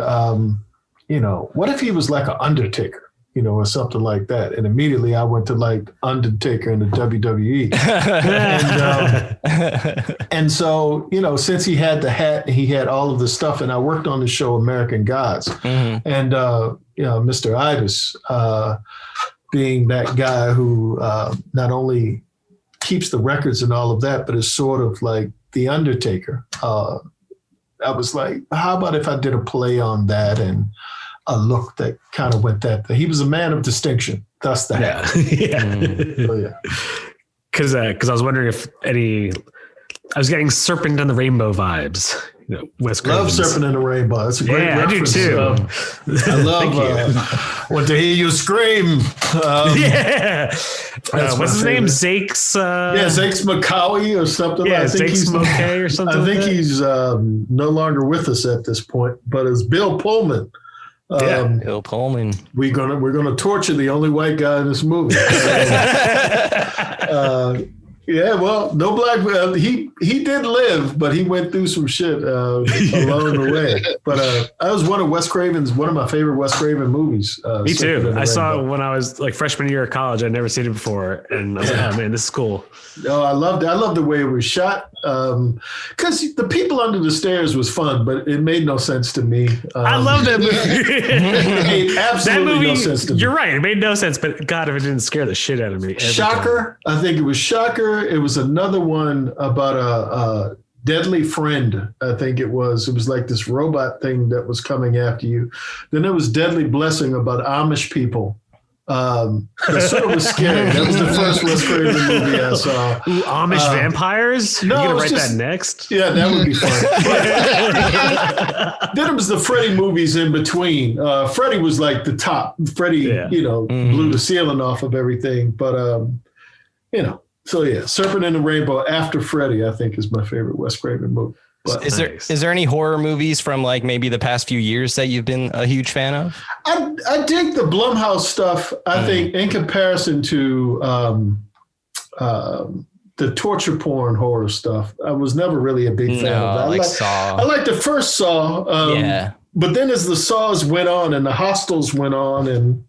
what if he was like an Undertaker, or something like that? And immediately I went to like Undertaker in the WWE. and so, since he had the hat, he had all of the stuff, and I worked on the show American Gods. And, Mr. Idis being that guy who not only keeps the records and all of that, but is sort of like the Undertaker. I was like, how about if I did a play on that and a look that kind of went that? He was a man of distinction. Thus that. Because I was wondering if I was getting Serpent and the Rainbow vibes. Wes Craven's. Love Serpent and the Rainbow. That's a great reference. I do too. I love Want to Hear You Scream. What's his name? Zakes? Zakes McCowie or something. Yeah, I think Zakes McCowie or something. I think he's no longer with us at this point, but it's Bill Pullman. Bill Pullman. We're gonna torture the only white guy in this movie. Well, no black. He did live, but he went through some shit along the way. But that was one of my favorite Wes Craven movies. Me too. I saw it when I was like freshman year of college. I'd never seen it before, and I was like, oh man, this is cool. Oh, I loved it. I loved the way it was shot. Because the people under the stairs was fun, but it made no sense to me. I love that movie. It made absolutely no sense to me. You're right. It made no sense, but God, if it didn't scare the shit out of me. Shocker. I think it was Shocker. It was another one about a deadly friend. I think it was like this robot thing that was coming after you. Then there was Deadly Blessing about Amish people That sort of was scary. That was the first Wes Craven movie I saw. Ooh, Amish vampires? No, Are you gonna write just, that next? Yeah, that would be fun. Then it was the Freddy movies in between. Freddy was like the top. Freddy, blew the ceiling off of everything. But so yeah, Serpent and the Rainbow after Freddy, I think, is my favorite Wes Craven movie. But is there any horror movies from like maybe the past few years that you've been a huge fan of? I dig the Blumhouse stuff. I think in comparison to the torture porn horror stuff, I was never really a big fan of that. I like the first Saw. But then as the Saws went on and the Hostels went on, and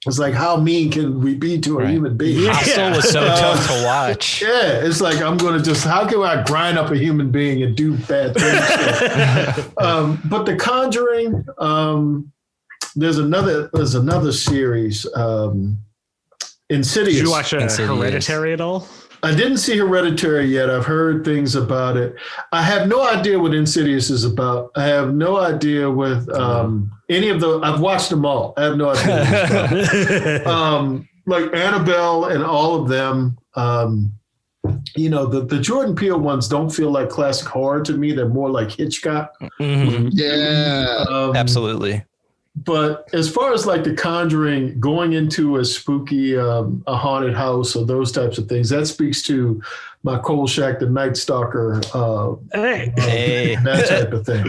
it's like, how mean can we be to a human being? Hostel was so tough to watch. Yeah, it's like, I'm going to how can I grind up a human being and do bad things? But The Conjuring, there's another series, Insidious. Did you watch Hereditary at all? I didn't see Hereditary yet. I've heard things about it. I have no idea what Insidious is about. I have no idea what any of the. I've watched them all. I have no idea what it's about. Like Annabelle and all of them. The Jordan Peele ones don't feel like classic horror to me. They're more like Hitchcock. Mm-hmm. Yeah, absolutely. But as far as like The Conjuring, going into a spooky, a haunted house or those types of things, that speaks to my Kolchak the Night Stalker, that type of thing.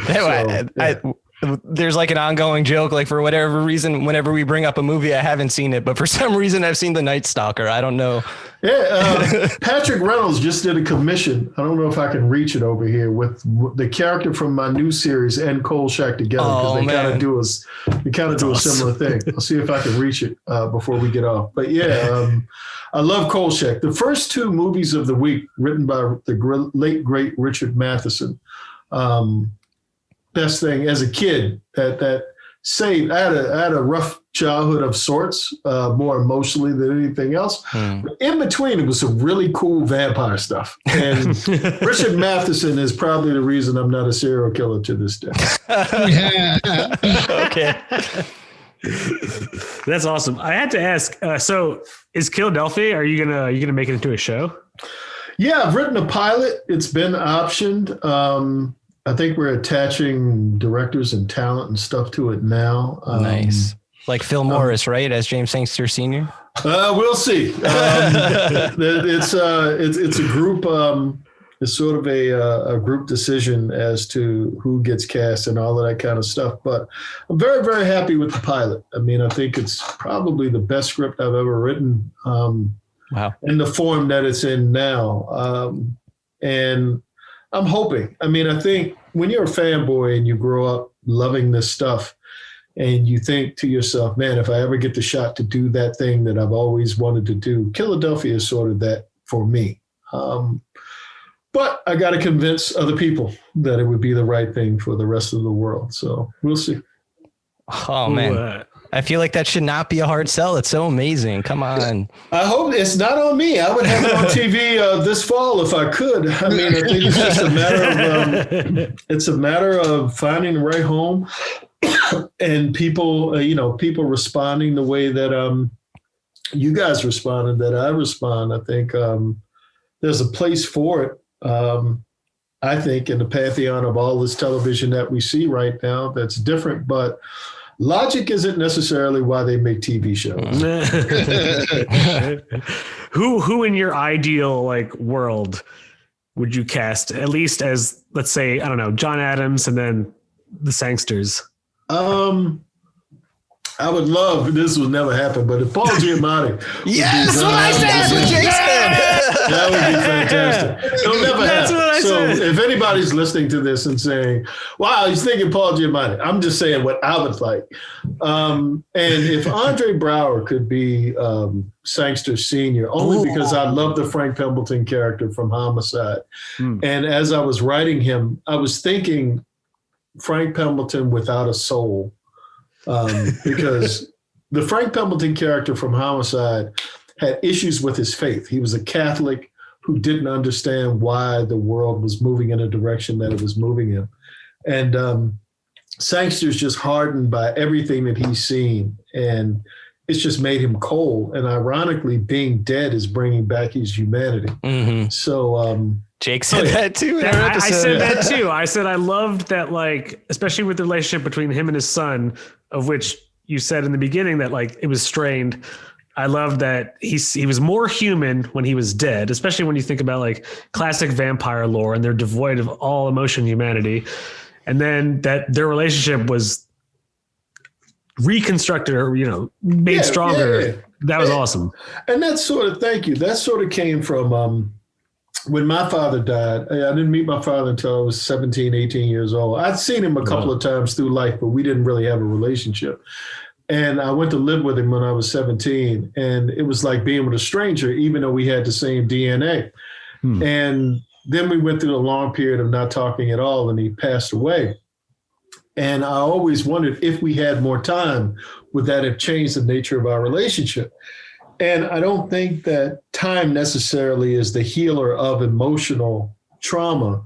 There's like an ongoing joke, like for whatever reason, whenever we bring up a movie, I haven't seen it, but for some reason I've seen The Night Stalker. I don't know. Yeah, Patrick Reynolds just did a commission. I don't know if I can reach it over here with the character from my new series and Kolchak together, because they kind of do a similar thing. I'll see if I can reach it before we get off. But yeah, I love Kolchak. The first two movies of the week, written by the late great Richard Matheson. Best thing as a kid that saved. I had a rough childhood of sorts, more emotionally than anything else. But in between, it was some really cool vampire stuff. And Richard Matheson is probably the reason I'm not a serial killer to this day. Okay. That's awesome. I had to ask, so is Killadelphia, are you gonna make it into a show? Yeah, I've written a pilot. It's been optioned. I think we're attaching directors and talent and stuff to it now. Nice. Like Phil Morris, right? As James Sangster Sr.? We'll see. It's a group. It's sort of a group decision as to who gets cast and all of that kind of stuff. But I'm very, very happy with the pilot. I mean, I think it's probably the best script I've ever written. Wow. In the form that it's in now. And I'm hoping. I mean, I think when you're a fanboy and you grow up loving this stuff and you think to yourself, man, if I ever get the shot to do that thing that I've always wanted to do, Killadelphia is sort of that for me. But I got to convince other people that it would be the right thing for the rest of the world. So we'll see. Oh, man. I feel like that should not be a hard sell. It's so amazing. Come on. I hope it's not on me. I would have it on TV this fall if I could. I mean, I think it's just a matter of finding the right home and people, people responding the way that you guys responded, that I respond. I think there's a place for it. I think in the pantheon of all this television that we see right now, that's different, but logic isn't necessarily why they make TV shows. Who in your ideal world would you cast, at least as, let's say, I don't know, John Adams and then the Sangsters? I would love, this will never happen, but if Paul Giamatti. Yes, what I said with Jason. That would be fantastic. It'll never happen. So if anybody's listening to this and saying, wow, he's thinking Paul Giamatti, I'm just saying what I would like. And if Andre Braugher could be Sangster Sr., only because I love the Frank Pembleton character from Homicide. And as I was writing him, I was thinking Frank Pembleton without a soul. Because the Frank Pembleton character from Homicide had issues with his faith. He was a Catholic who didn't understand why the world was moving in a direction that it was moving in. And Sangster's just hardened by everything that he's seen. And it's just made him cold. And ironically, being dead is bringing back his humanity. Mm-hmm. So Jake said that too. I said that too. I said I loved that, like, especially with the relationship between him and his son, of which you said in the beginning that like it was strained. I love that he was more human when he was dead, especially when you think about like classic vampire lore and they're devoid of all emotion, humanity. And then that their relationship was reconstructed or, made stronger. Yeah. That was awesome. And thank you. That sort of came from when my father died. I didn't meet my father until I was 17, 18 years old. I'd seen him a couple of times through life, but we didn't really have a relationship. And I went to live with him when I was 17. And it was like being with a stranger, even though we had the same DNA. And then we went through a long period of not talking at all, and he passed away. And I always wondered, if we had more time, would that have changed the nature of our relationship? And I don't think that time necessarily is the healer of emotional trauma.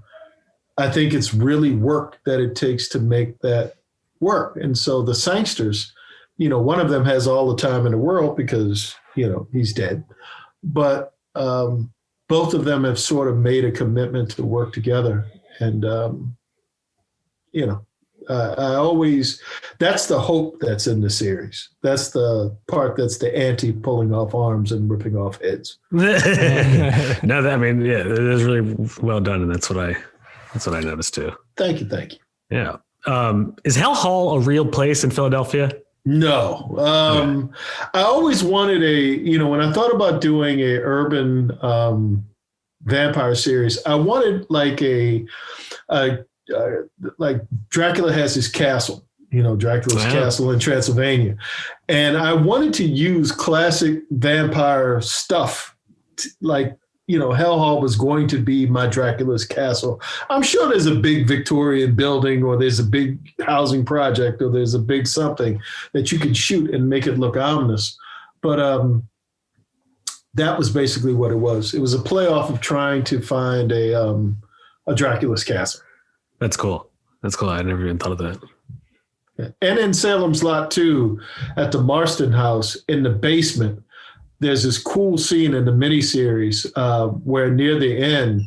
I think it's really work that it takes to make that work. And so the Sangsters, one of them has all the time in the world because, he's dead. But both of them have sort of made a commitment to work together. And, I always, that's the hope that's in the series. That's the part that's the anti pulling off arms and ripping off heads. It is really well done. And that's what I noticed too. Thank you. Yeah. Is Hell Hall a real place in Philadelphia? No. I always wanted when I thought about doing a urban vampire series, I wanted like like Dracula has his castle, Dracula's castle in Transylvania. And I wanted to use classic vampire stuff. Hell Hall was going to be my Dracula's castle. I'm sure there's a big Victorian building, or there's a big housing project, or there's a big something that you could shoot and make it look ominous. But that was basically what it was. It was a playoff of trying to find a Dracula's castle. That's cool. I never even thought of that. And in Salem's Lot 2, at the Marston House in the basement, there's this cool scene in the miniseries where near the end,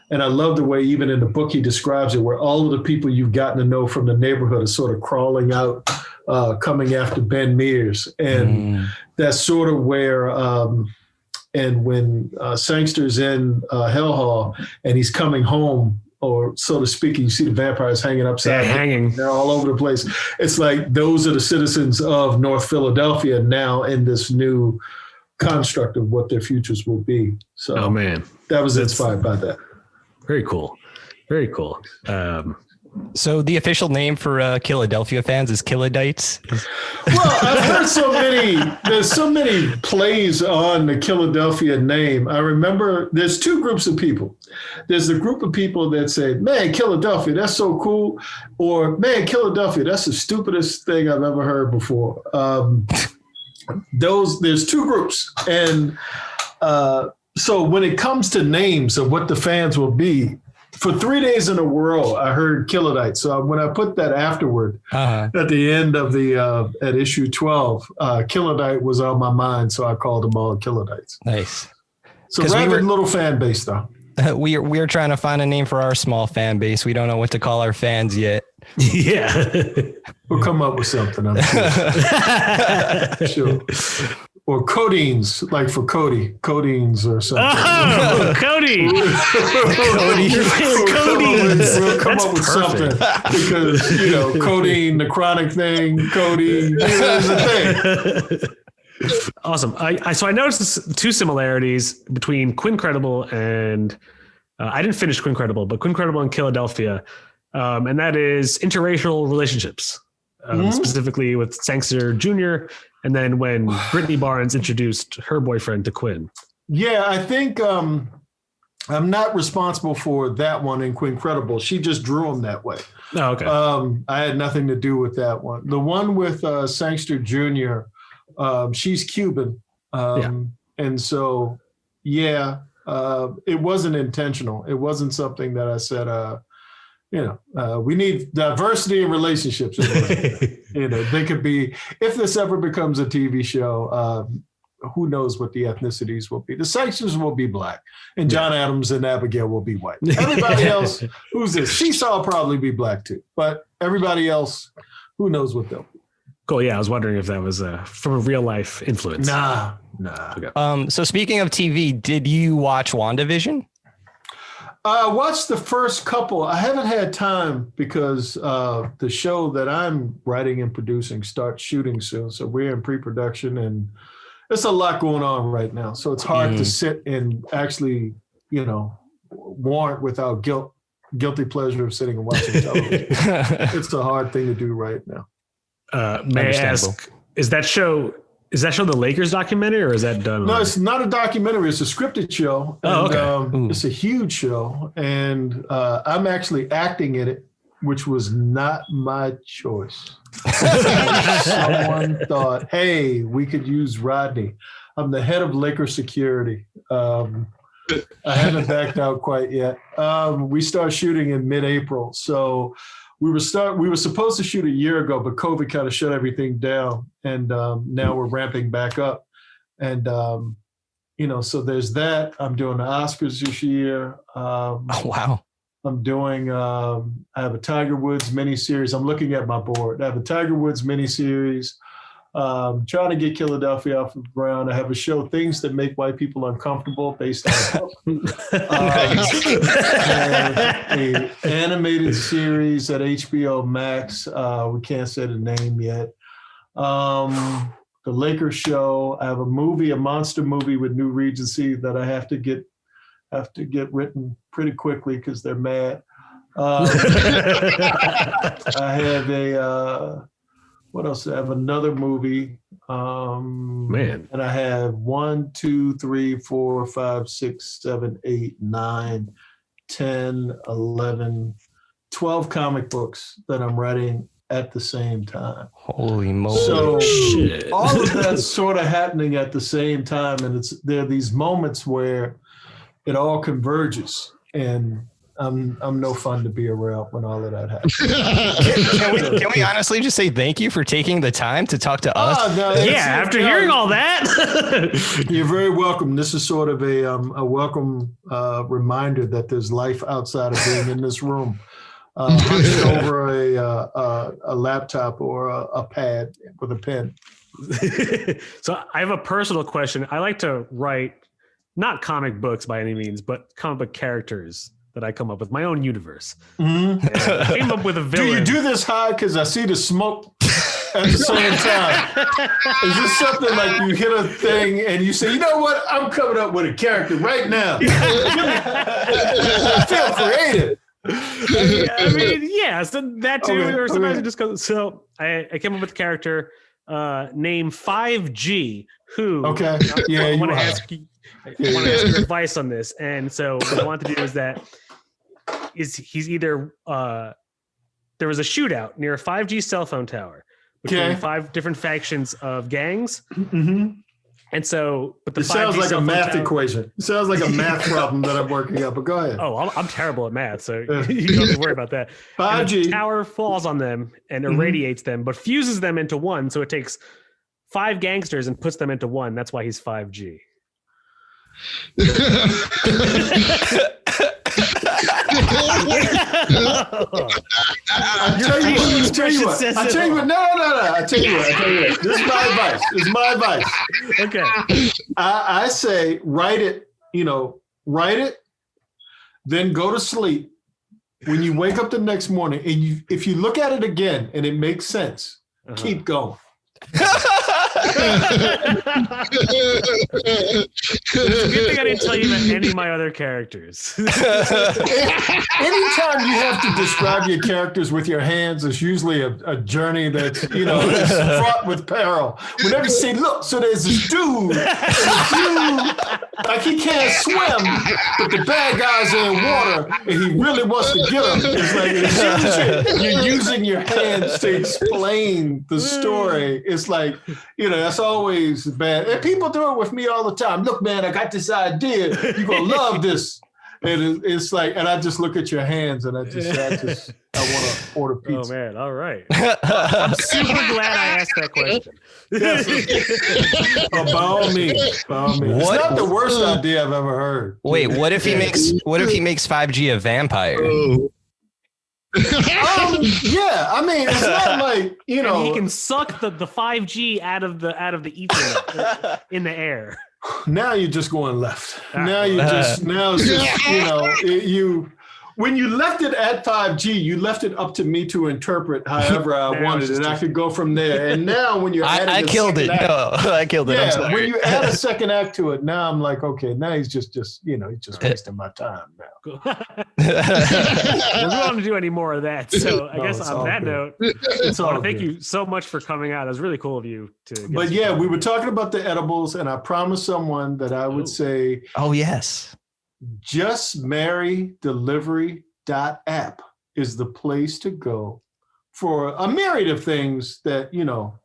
and I love the way even in the book he describes it, where all of the people you've gotten to know from the neighborhood are sort of crawling out, coming after Ben Mears. And that's sort of where, and when Sangster's in Hell Hall and he's coming home, or so to speak, you see the vampires hanging upside down. Hanging. They're all over the place. It's like those are the citizens of North Philadelphia now in this new construct of what their futures will be. So, oh man, that was inspired by that. Very cool. So the official name for Killadelphia fans is Killadites. Well, I've heard there's so many plays on the Killadelphia name. I remember there's two groups of people. There's the group of people that say, man, Killadelphia, that's so cool. Or, man, Killadelphia, that's the stupidest thing I've ever heard before. There's two groups. And so when it comes to names of what the fans will be, for 3 days in a row, I heard Killadites. So when I put that afterward at the end of at issue 12, Killadite was on my mind. So I called them all Killadites. Nice. So rather little fan base though. We are trying to find a name for our small fan base. We don't know what to call our fans yet. Yeah. We'll come up with something. I'm sure. Or codeines, like for Cody, codeines or something. Oh, Cody. We'll come up with something because, codeine, the chronic thing, codeine, is a thing. Awesome. So I noticed two similarities between Quincredible and I didn't finish Quincredible, but Quincredible and Killadelphia. And that is interracial relationships, specifically with Sangster Jr., and then when Rodney Barnes introduced her boyfriend to Quinn. Yeah, I think I'm not responsible for that one in Quincredible. She just drew him that way. Oh, okay. I had nothing to do with that one. The one with Sangster Jr., she's Cuban. And so, it wasn't intentional. It wasn't something that I said, we need diversity in relationships. They could be, if this ever becomes a TV show, who knows what the ethnicities will be. The sections will be Black, and John Adams and Abigail will be white. Everybody else, who's this? Seesaw will probably be Black too, but everybody else, who knows what they'll be. Cool. Yeah, I was wondering if that was from a real life influence. Nah. Okay. So speaking of TV, did you watch WandaVision? I watched the first couple. I haven't had time because the show that I'm writing and producing starts shooting soon. So we're in pre-production, and there's a lot going on right now. So it's hard to sit and actually, warrant without guilty pleasure of sitting and watching television. It's a hard thing to do right now. May I ask, is that show the Lakers documentary, or is that done? No, it's not a documentary. It's a scripted show. And, okay. It's a huge show. And I'm actually acting in it, which was not my choice. Someone thought, hey, we could use Rodney. I'm the head of Laker security. I haven't backed out quite yet. We start shooting in mid-April. So we were supposed to shoot a year ago, but COVID kind of shut everything down. And now we're ramping back up. And, so there's that. I'm doing the Oscars this year. Oh, wow. I'm doing, I have a Tiger Woods miniseries. I'm looking at my board. I have a Tiger Woods miniseries. Trying to get Killadelphia off the ground. I have a show, Things That Make White People Uncomfortable, based on an animated series at HBO Max. We can't say the name yet. The Lakers show. I have a monster movie with New Regency that I have to get written pretty quickly because they're mad. I have what else? I have another movie. Man. And I have 1, 2, 3, 4, 5, 6, 7, 8, 9, 10, 11, 12 comic books that I'm writing at the same time. Holy moly. So shit. All of that's sort of happening at the same time. And there are these moments where it all converges, and I'm no fun to be around when all of that happens. Can we honestly just say thank you for taking the time to talk to us? No, after hearing all that, you're very welcome. This is sort of a welcome reminder that there's life outside of being in this room, hunched over a laptop or a pad with a pen. So I have a personal question. I like to write. Not comic books by any means, but comic book characters that I come up with, my own universe. Mm-hmm. I came up with a villain. Do you do this high? Because I see the smoke at the same time. Is this something like you hit a thing and you say, you know what? I'm coming up with a character right now. I feel creative. I mean, yeah, so that too. Okay, or sometimes it just goes. So I came up with a character named 5G, who I want to ask you. I want to ask your advice on this. And so what I want to do is he's either there was a shootout near a 5G cell phone tower between 5 different factions of gangs. Mm-hmm. And so, but it sounds like a math equation. It sounds like a math problem that I'm working up, but go ahead. Oh, I'm terrible at math, so you don't have to worry about that. 5G. The tower falls on them and irradiates them, but fuses them into one. So it takes 5 gangsters and puts them into one. That's why he's 5G. I tell you what. This is my advice. Okay. I say write it, then go to sleep. When you wake up the next morning and if you look at it again and it makes sense, keep going. It's a good thing I didn't tell you about any of my other characters. Anytime you have to describe your characters with your hands, it's usually a journey that's, is fraught with peril. Whenever you say, look, so there's this dude, like he can't swim, but the bad guys are in water, and he really wants to get him. It's like you're using your hands to explain the story. It's like, that's always bad. And people do it with me all the time. Look, man, I got this idea. You're going to love this. And it's like, and I just look at your hands and I want to order pizza. Oh man, all right. I'm super glad I asked that question. By all means. It's not the worst idea I've ever heard. Wait, what if he makes 5G a vampire? Oh. Yeah, I mean, it's not like, you know, and he can suck the 5G out of the Ethernet in the air. Now you're just going left. Now it's just, you know, when you left it at 5G, you left it up to me to interpret however I wanted, and I could go from there. And now when you're adding I killed it. I killed it. Yeah, when you add a second act to it, now I'm like, okay, now he's just you know, he's just wasting my time now. We don't want to do any more of that. So I guess on that note, thank you so much for coming out. It was really cool of you to. But yeah, we were talking about the edibles, and I promised someone that I would say, oh yes. JustMarryDelivery.app is the place to go for a myriad of things that, you know,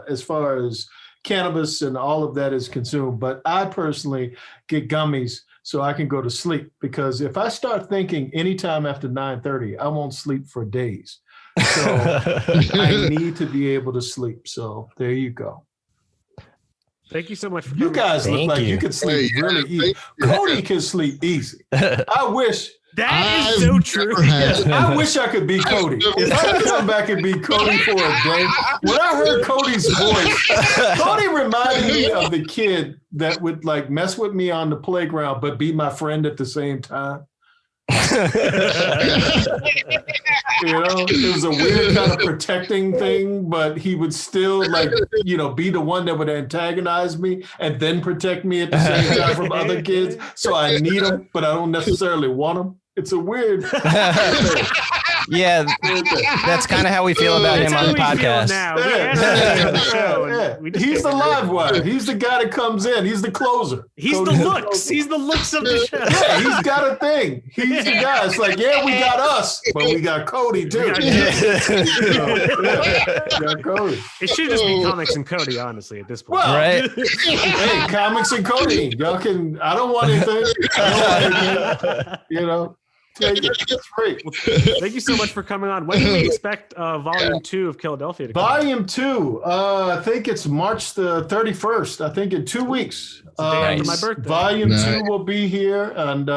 as far as cannabis and all of that is consumed. But I personally get gummies so I can go to sleep, because if I start thinking anytime after 9:30, I won't sleep for days. So I need to be able to sleep. So there you go. Thank you so much for you guys look like you can sleep really easy. Cody can sleep easy. I wish that is so true. I wish I could be Cody. If I could come back and be Cody for a day. When I heard Cody's voice, Cody reminded me of the kid that would like mess with me on the playground but be my friend at the same time. You know, it was a weird kind of protecting thing, but he would still, like, you know, be the one that would antagonize me and then protect me at the same time from other kids. So I need him, but I don't necessarily want him. It's a weird. Yeah, that's kind of how we feel about him on the podcast. He's the live wire. He's the guy that comes in. He's the closer. He's the looks. He's the looks of the show. Yeah, he's got a thing. He's the guy. It's like, yeah, we got us, but we got Cody too. Got Cody. It should just be Comics and Cody, honestly, at this point. Well, right? Hey, Comics and Cody. Y'all can. I don't want anything. You know. That's great. Well, thank you so much for coming on. When do we expect Volume 2 of Killadelphia to come Volume 2, I think it's March the 31st. I think in 2 weeks. After my birthday. Volume 2 will be here, and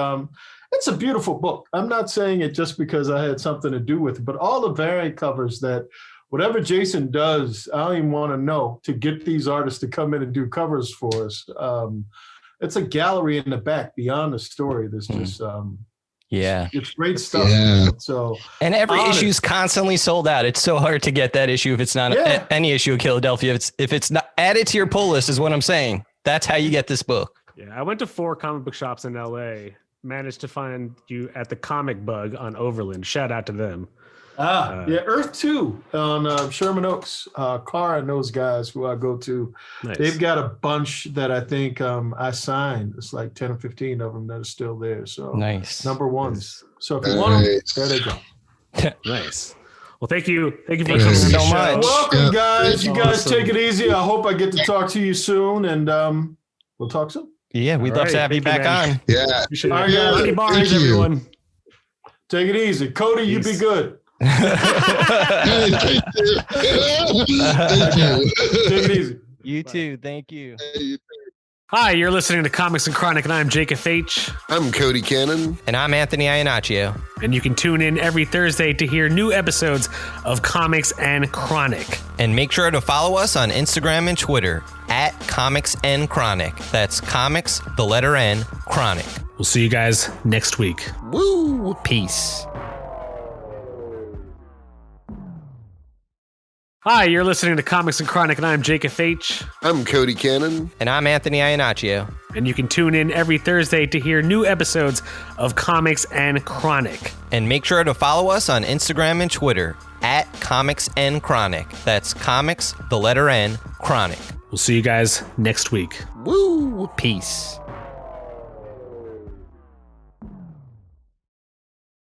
it's a beautiful book. I'm not saying it just because I had something to do with it, but all the variant covers that whatever Jason does, I don't even want to know, to get these artists to come in and do covers for us. It's a gallery in the back beyond the story. There's just... yeah, it's great stuff. Yeah. So, and every issue's constantly sold out. It's so hard to get that issue if it's not any issue of Killadelphia. If it's not added to your pull list, is what I'm saying. That's how you get this book. Yeah, I went to 4 comic book shops in LA. Managed to find you at the Comic Bug on Overland. Shout out to them. Earth 2 on Sherman Oaks. Carr and those guys who I go to, nice. They've got a bunch that I think I signed. It's like 10 or 15 of them that are still there. So nice. Number ones. So if you want them, there they go. Nice. Well, thank you. Thank you for coming so much. Welcome, guys. You guys take it easy. I hope I get to talk to you soon, and we'll talk soon. Yeah, we'd love to have you back on. Yeah. All right, guys. Rodney Barnes, everyone. Take it easy. Cody, you be good. Thank you. Take it easy. You too. Thank you. Hi, you're listening to Comics and Chronic, and I'm Jake FH. I'm Cody Cannon. And I'm Anthony Iannaccio. And you can tune in every Thursday to hear new episodes of Comics and Chronic. And make sure to follow us on Instagram and Twitter at Comics and Chronic. That's Comics, the letter N, Chronic. We'll see you guys next week. Woo! Peace. Hi, you're listening to Comics and Chronic, and I'm Jake FH. I'm Cody Cannon. And I'm Anthony Iannaccio. And you can tune in every Thursday to hear new episodes of Comics and Chronic. And make sure to follow us on Instagram and Twitter at Comics and Chronic. That's Comics, the letter N, Chronic. We'll see you guys next week. Woo! Peace.